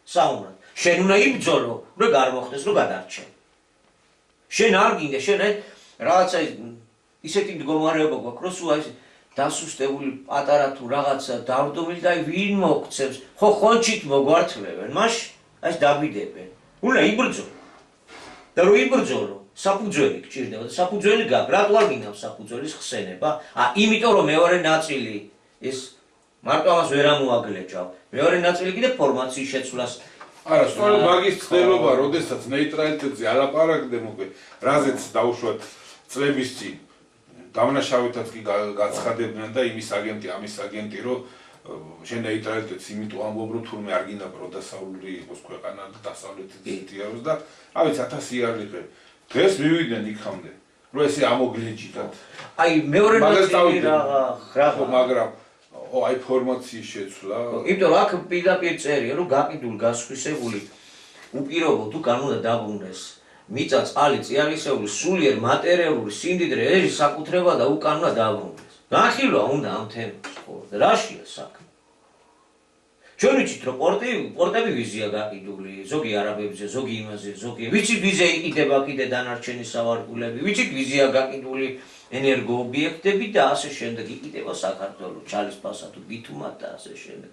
საუბრად, შენ უნდა იბრძოლო რომ გარმოხდეს რომ გადარჩე. შენ არ გინდა, შენ რაღაცა ისეთი მდგომარეობა გვაქვს, რომ სულ აი დასუსტებული პატარა თუ რაღაცა დავდომილი და აი ვინ მოგცემს, ხო ხონჩით მოგვართმევენ, მაშინ აი დაგვიდებენ. უნდა იბრძოლო. და რო იბრძოლო, საფუძველი გჭირდება და საფუძველი გაქვს. რატო არ გინდა საფუძველის ხსენება? იმიტომ რომ მეორე ნაწილი ეს მარტო ამას ვერ ამოაგლეჭავ. მეორე ნაწილი კიდე ფორმაციის შეცვლას არა, სწორედ მაგის ცდელობა, როდესაც ნეიტრალიტეტზე ალაპარაკდე მოგვე, რაზეც დაუშვათ წლების წინ დამნაშავითაც კი გაცხადებდნენ და იმის აგენტი, ამის აგენტი, რომ შენ ნეიტრალიტეტს იმიტომ ამბობ, რომ თურმე არ გინდა პროდასავლური იყოს ქვეყანა და დასავლეთის ზიტიაროს და რა ვიცი 1000 იარლიყე. დღეს მივიდნენ იქამდე, რომ ესე ამოგლეჯიტათ. აი მეორე ნაწილი რა მაგრამ აი ფორმაციის შეცვლა. იმიტომ რომ აქ პირდაპირ წერია, რომ გაყიდულ გასხვისებული უპირობოდ უკან უნდა დაბრუნდეს მიწა, წყალი, წიაღისეული, სულიერ მატერიალური სიმდიდრე, ერის საკუთრება და უკან უნდა დაბრუნდეს. განხილვა უნდა ამ თემებს, ხო, და რაშია საქმე? ჩვენ ვიცით რომ პორტები ვიზია გაყიდული, ზოგი არაბებზე, ზოგი იმაზე, ზოგი. ვიცით ვიზე იყიდება კიდე დანარჩენი სავარგულები, ვიცით ვიზია გაყიდული ენერგოობიექტები და ასე შემდეგ იყიდება საქართველოს ჩალისფასა თუ ბითუმად და ასე შემდეგ.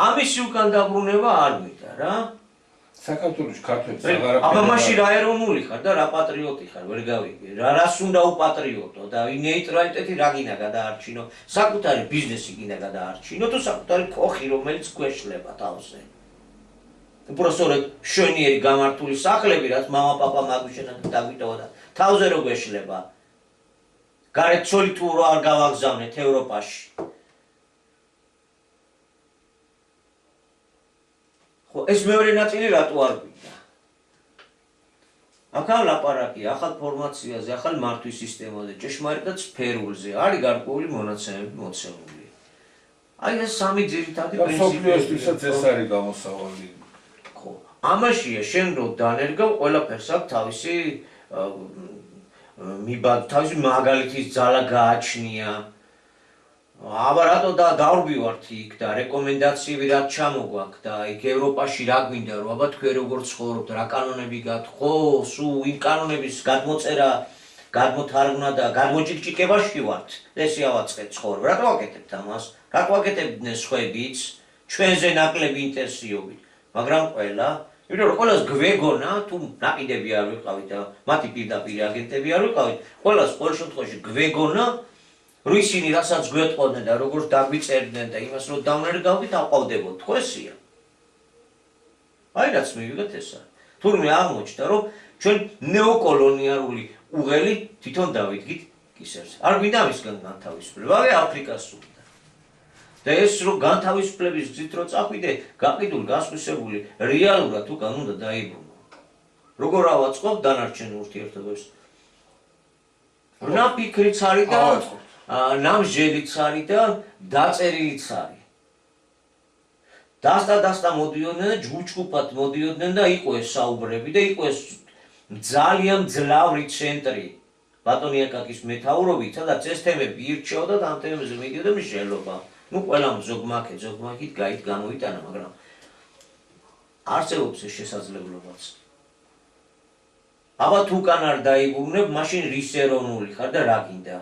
ამისი უკან დაბრუნება არ მინდა რა. საქართველოს ქართველებს აბა მაშინ რა ეროვნული ხარ და რა პატრიოტი ხარ, ვერ გავიგე. რას უნდა უპატრიოტო და ნეიტრალიტეტი რა გინდა გადაარჩინო? საკუთარი ბიზნესი გინდა გადაარჩინო თუ საკუთარი ქოხი, რომელიც გვეშლება თავზე. უბრალოდ შენიერი გამართული სახლები, რაც მამა-პაპა მაგვიშენა და დაგვიტოვა და თავზე რო გვეშლება. გარეთ ცოლი თუ არ გავაგზავნეთ ევროპაში. ხო, ეს მეორე ნაწილი რატო არ გვინდა? ახალ ლაპარაკია, ახალ ფორმაციაზე, ახალ მართვის სისტემაზე, ჭეშმარიტად სფერულზე, არის გარკვეული მონაცემები მოცემული. აი ეს სამი ძირითადი პრინციპებისაც ეს არის გამოსავალი. ხო, ამაშია შენ რო დანერგავ, ყველაფერს აქვს თავისი თავისი მაგალითის ძალა გააჩნია. აბა რატო დავrბივართ იქ და რეკომენდაციები რაც ჩამოგვაქვს და იქ ევროპაში რა გვინდა რომ აბა თქვენ როგორ ცხოვრობთ, რა კანონები გაქვთ, ხო, სულ იმ კანონების გადმოწერა, გადმოთარგმნა და გადმოჭიკჭიკებაში ვართ. ესე ავაწყეთ ცხოვრება. რატო ვაკეთებთ ამას? რატო ვაკეთებდნენ სხვებიც ჩვენზე ნაკლები ინტენსიობით? მაგრამ ყველა იმიტომ რომ ყველას გვეგონა თუ ნაყიდები არ ვიყავით და მათი პირდაპირ აგენტები არ ვიყავით, ყველას ყოველ შემთხვევაში გვეგონა რომ ისინი რასაც გვეტყოდნენ და როგორც დაგვიწერდნენ და იმას რომ დავნერგავდით აყვავდებოდ, ხო ესია? აი რაც მივიღეთ ესა. თურმე აღმოჩნდა რომ ჩვენ ნეოკოლონიალური უღელი თვითონ დავიდგით კისერზე. არ გვინდა ამისგან განთავისუფლება, აფრიკას უნდა. და ეს რომ განთავისუფლების გზით რო წახვიდე, გაყიდულ, გასხვისებული, რეალურად უკან უნდა დაიბრუნო. როგორ ავაწყობ დანარჩენ ურთიერთობებს? ნაფიქრიც არის და ნამჟელიც არის და დაწერილიც არის. დასტა მოდიოდნენ და ჯგუჩგუფად მოდიოდნენ და იყო ეს საუბრები და იყო ეს ძალიან ძლავრი ცენტრი ბატონი აკაკის მეთაურობით, სადაც ეს თემები ირჩეოდა და ამ თემებზე მიდიოდა მსჯელობა. ნუ ყველამ ზოგმაკით გაით გამოიტანა, მაგრამ არსებობს ეს შესაძლებლობაც. აბა თუ უკან არ დაიბრუნებ, მაშინ რის ეროვნული ხარ და რა გინდა?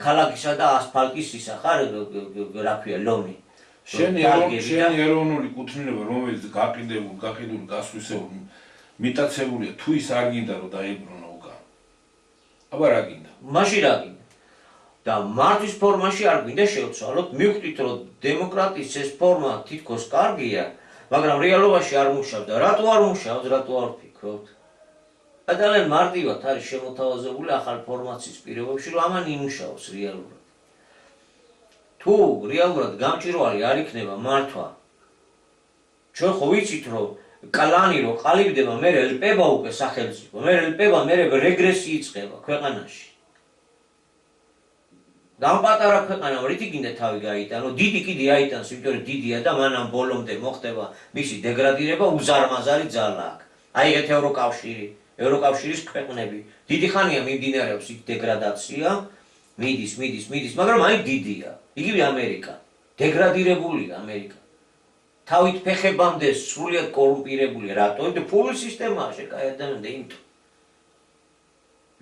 ქალაქისა და ასფალტის ისა ხარ, რა ქვია, ლომი. შენი ეროვნული კუთვნილება, რომელიც გაყიდული, გასხვისებული, მიტაცებულია, თუ ის არ გინდა რომ დაიბრუნო უკან. აბა რა გინდა? მაშინ რა გინდა? და მართვის ფორმაში არ გვინდა შევცვალოთ, მივხვდით რომ დემოკრატიის ეს ფორმა თითქოს კარგია, მაგრამ რეალობაში არ მუშავდა. რატო არ მუშავს, რატო არ ვფიქრობთ? ძალიან მარტივად არის შემოთავაზებული ახალ ფორმაციის პირობებში, რომ ამან იმუშაოს რეალურად. თუ რეალურად გამჭვირვალე არ იქნება მართვა, ჩვენ ხო ვიცით რომ კლანი რო ყალიბდება, მე ელპება უკვე სახელმწიფო, მე ელპება, მე რეგრესი იწყება ქვეყანაში. და ამ პატარა ქვეყანამ რითი გინდა თავი გაიტანო? დიდი კიდე აიტანს, იმიტომ რომ დიდია და მანამ ბოლომდე მოხდება მისი დეგრადირება, უზარმაზარი ძალა აქვს. აი ეგეთ ევროკავშირის ქვეყნები. დიდი ხანია მიმდინარეობს იქ დეგრადაცია, მიდის, მაგრამ აი დიდია. იგივე ამერიკა. დეგრადირებულია ამერიკა. თავით ფეხებამდე სრულიად კორუმპირებული. რატო? იმიტომ ფულის სისტემაა შეკაიადანდა იმიტომ.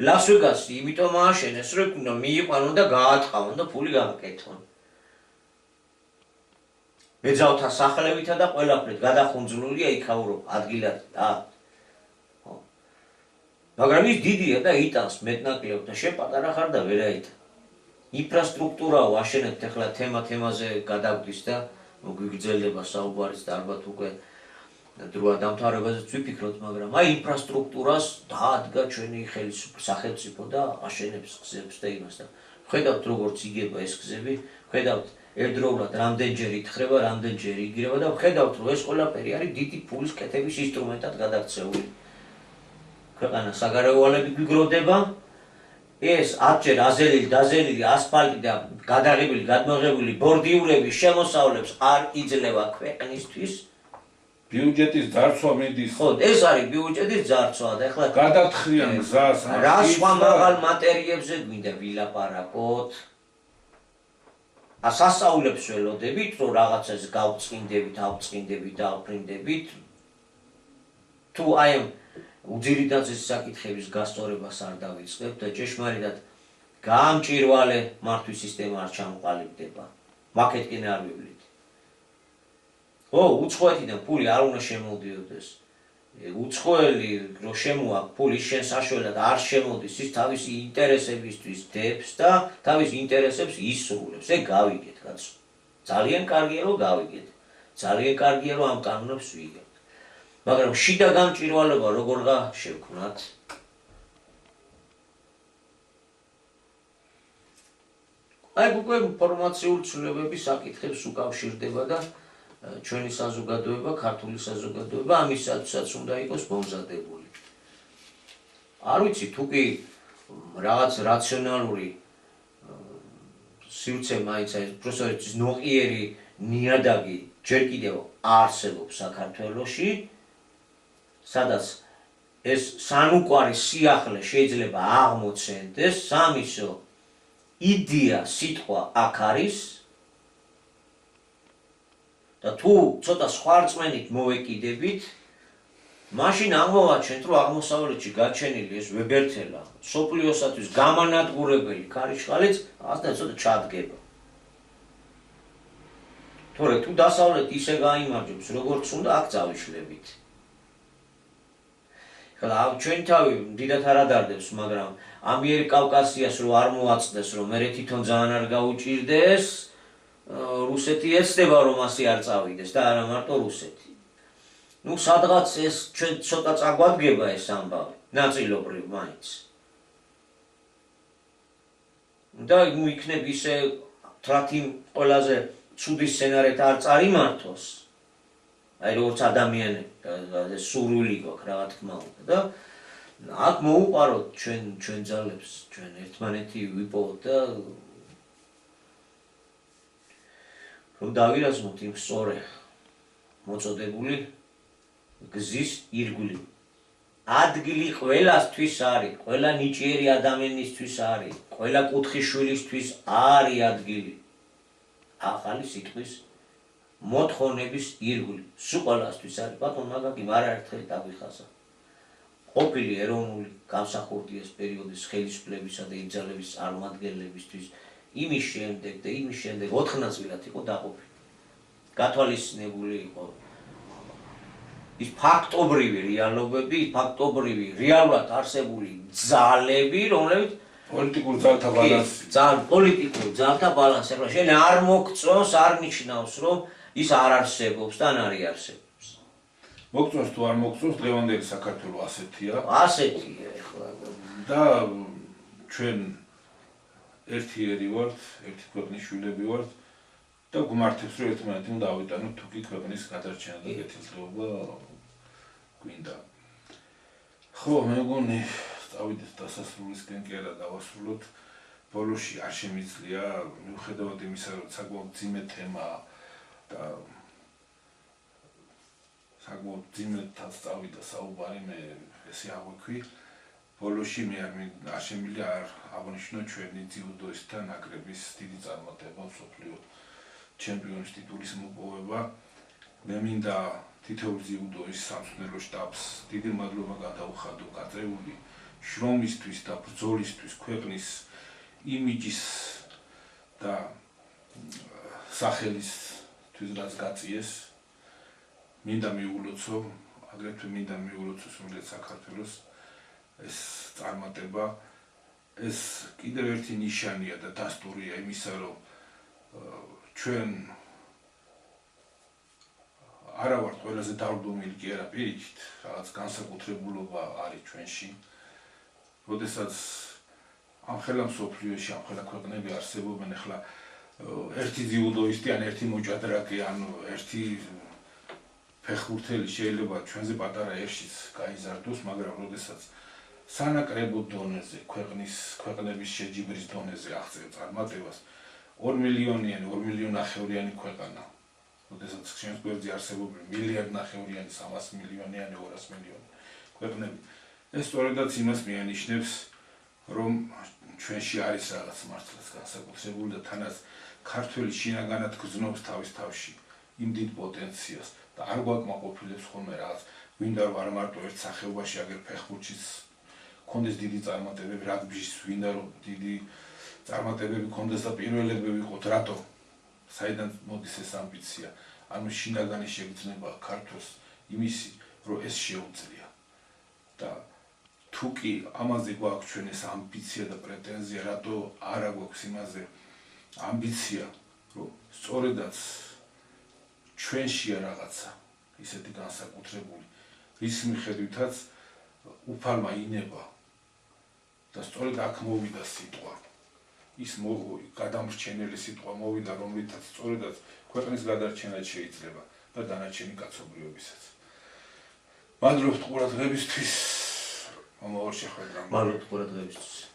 ლას-ვეგასი იმიტომ ააშენეს, რომ უნდა მიიყვანონ და გაატყავონ და ფული გააკეთონ. ეძავთა სახლებითა და ყველაფრით გადახუნძლულია იქაურო ადგილად. მაგრამ ის დიდია და იტანს მეტნაკლებად და შენ პატარა ხარ და ვერ აიტან. ინფრასტრუქტურაო აშენებთ ახლა თემაზე გადავდის და გვიგრძელდება საუბარიც და ალბათ უკვე დროა დამთავრებაზეც ვიფიქროთ, მაგრამ აი ინფრასტრუქტურას დაადგა ჩვენი სახელმწიფო და აშენებს გზებს და იმას და ხედავთ როგორც იგება ეს გზები, ხედავთ ერთდროულად რამდენჯერ ითხრება, რამდენჯერ იგრევა და ხედავთ რომ ეს ყველაფერი არის დიდი ფულის კეთების ინსტრუმენტად გადაქცეული. ქვეყანა საგარეოვალები გვიგროვდება, ეს 10ჯერ დაზელილი ასფალტი და გადაღებილი, გადმოღებული ბორდიურები შემოსავლებს არ იძლევა ქვეყნისთვის. ბიუჯეტის ძარცვა მიდის. ხო, ეს არის ბიუჯეტის ძარცვა და ახლა გადათხრიან გზას. რა სხვა მაღალ მატერიებზე გვინდა ვილაპარაკოთ? სასწაულებს ველოდებით, რომ რაღაცას გავწყინდებით, ავწყინდებით, დავფრინდებით, თუ აი ამ უძირითადი საკითხების გასწორებას არ დავიწყებთ და ჭეშმარიტად გაამჭირვალე მართვის სისტემა არ ჩამოყალიბდება. მაკეთკენ არ ვივლით. ო, უცხოეთიდან ფული არ უნდა შემოდიოდეს. უცხოელი რო შემოაქვს ფული შენ საშუალად არ შემოდის, ის თავისი ინტერესებისთვის დებს და თავის ინტერესებს ისრულებს. ეგ გავიგეთ, კაცო. ძალიან კარგია რომ გავიგეთ. ძალიან კარგია რომ ამ კანონებს ვიგებთ. მაგრამ შიდა გამჭირვალება როგორღა შევქმნათ? აი უკვე ინფორმაციული ცვლილებების საკითხებს უკავშირდება და ჩვენი საზოგადოება, ქართული საზოგადოება ამისაცაც უნდა იყოს მომზადებული. არ ვიცი, თუ კი რაღაც რაციონალური სივრცე მაინც აი პროფესორის ნოყიერი ნიადაგი ჯერ კიდევ არსებობს საქართველოში, სადაც ეს სანუკვარი სიახლე შეიძლება აღმოცენდეს, სამისო იდეა სიტყვა აქ არის და თუ ცოტა სხვა რწმენით მოვეკიდებით, მაშინ აღმოვაჩენთ, რომ აღმოსავლეთში გაჩენილი ეს ვებერთელა, სოფლიოსათვის გამანადგურებელი ქარიშხალიც ასთან ცოტა ჩადგება. თორე თუ დასავლეთ ისე გაიმარჯვებს, როგორც უნდა, აქ წავიშლებით. ჩვენი თავი დიდათ არ ადარდებს, მაგრამ ამიერკავკასიას რო არ მოაწდეს, რომ მე თვითონ ძალიან არ გაუჭირდეს, რუსეთი ეცდება რომ ასე არ წავიდეს და არა მარტო რუსეთი. ნუ სადღაც ეს ჩვენ ცოტა წაგვადგება ეს ამბავი, ნაწილობრივ მაინც. და ნუ იქნებ ისე თრათი ყველაზე ცუდი სცენარით არ წარიმართოს. აი როგორც ადამიანები სურვილი გვაქვს რა თქმა უნდა და აქ მოუყაროთ ჩვენ ძალებს, ჩვენ ერთმანეთი ვიპოვოთ და რომ დავირაზმოთ იმ სწორე მოწოდებული გზის ირგვლივ. ადგილი ყველასთვის არის, ყველა ნიჭიერი ადამიანისთვის არის, ყველა კუთხიშვილისთვის არის ადგილი. ახალი სიტყვის მოთხოვნების ირგვლივ. სულ ყველასთვის არის. ბატონ მაგაკი არაერთხელ დაგვიხაზა. ყოფილი ეროვნული გამსახურდიას პერიოდის ხელისუფლებისა და იბრძალების წარმომადგენლებისთვის იმის შემდეგ 4 ნაწილად იყო დაყოფილი. გათვალისწინებული იყო ის ფაქტობრივი რეალობები, ფაქტობრივი რეალურად არსებული ძალები, რომლებიც პოლიტიკურ ძალთა ბალანსი. პოლიტიკურ ძალთა ბალანსი. ახლა შენ არ მოგწონს, არ ნიშნავს, რომ ის არ არსებობს და არ არსებობს. მოგწონს თუ არ მოგწონს, ლევანდელი საქართველო ასეთია. ასეთია ახლა. და ჩვენ ერთი ერი ვართ, ერთი ქვეყნის შვილები ვართ და გვმართებს რომ ერთმანეთი უნდა ავიტანოთ თუ კი ქვეყნის გადარჩენა და კეთილდღეობა გვინდა. ხო, მე მგონი წავიდეთ დასასრულისკენ კი არა დავასრულოთ. ბოლოში არ შემიძლია, მიუხედავად იმისა, რომ საკმაოდ ძიმე თემაა და საკმაოდ ძიმეთაც წავიდა საუბარი, მე ესე აღვიქვი. ბოლოში მე არ შემიძლია არ აღნიშნო ჩვენი ძიუდოისტთა ნაკრების დიდი წარმატება, მსოფლიო ჩემპიონის ტიტულის მოპოვება. მე მინდა თითოეულ ძიუდოის სამწვრთნელო შტაბს დიდი მადლობა გადაუხადო გაწეული შრომისთვის და ბრძოლისთვის, ქვეყნის იმიჯის და სახელისთვის რაც გაწიეს. მინდა მიულოცო, აგრეთვე მინდა მიულოცო სრულიად საქართველოს ეს წარმატება. ეს კიდევ ერთი ნიშანია და დასტურია იმისა, რომ ჩვენ არა ვართ ყველაზე დავრდომილი კი არა პირიქით, რაღაც განსაკუთრებულობა არის ჩვენში. როდესაც ამ ხელა მსოფლიოში, ამ ხელა ქვეყნები არსებობენ, ახლა ერთი ძიუდოისტი ან ერთი მოჭადრაკე ან ერთი ფეხბურთელი შეიძლება ჩვენზე პატარა ერშიც გაიზარდოს, მაგრამ როდესაც სანაკრებო დონეზე, ქვეყნების შეჯიბრის დონეზე აღწევ წარმატებას 2 მილიონიანი, 2 მილიონ ნახევრიანი ქვეყანა, როდესაც ჩვენს გვერდზე არსებობენ 1 მილიარდ ნახევრიანი, 300 მილიონიანი, 200 მილიონი ქვეყნები. ეს სწორედაც იმას მიანიშნებს, რომ ჩვენში არის რაღაც მართლაც განსაკუთრებული და თანაც ქართველი შინაგანად გრძნობს თავის თავში იმ დიდ პოტენციალს და არ გვაკმაყოფილებს ხოლმე რაღაც გვინდა რომ არ მარტო ერთ სახეობაში აგერ ფეხბურთშიც კონდეს დიდი წარმატებები რაგბიშიც გვინდა რომ დიდი წარმატებები კონდეს და პირველები ვიყოთ რატო საიდან მოდის ეს ამბიცია ანუ შინაგანი შეგრძნება ქართველს იმისი რომ ეს შეუძლია და თუ კი ამაზე გვაქვს ჩვენ ეს ამბიცია და პრეტენზია რატო არა გვაქვს იმაზე ამბიცია რომ სწორედაც ჩვენშია რაღაცა ისეთი განსაკუთრებული რის მიხედვითაც უფალმა ინება და სწორედ აქ მოვიდა სიტყვა ის გადამრჩენელი სიტყვა მოვიდა რომლითაც სწორედაც ქვეყნის გადარჩენაც შეიძლება და დანარჩენი კაცობრიობისაც მადლობთ ყურადღებისთვის მომავალ შეხვედრამდე მადლობთ ყურადღებისთვის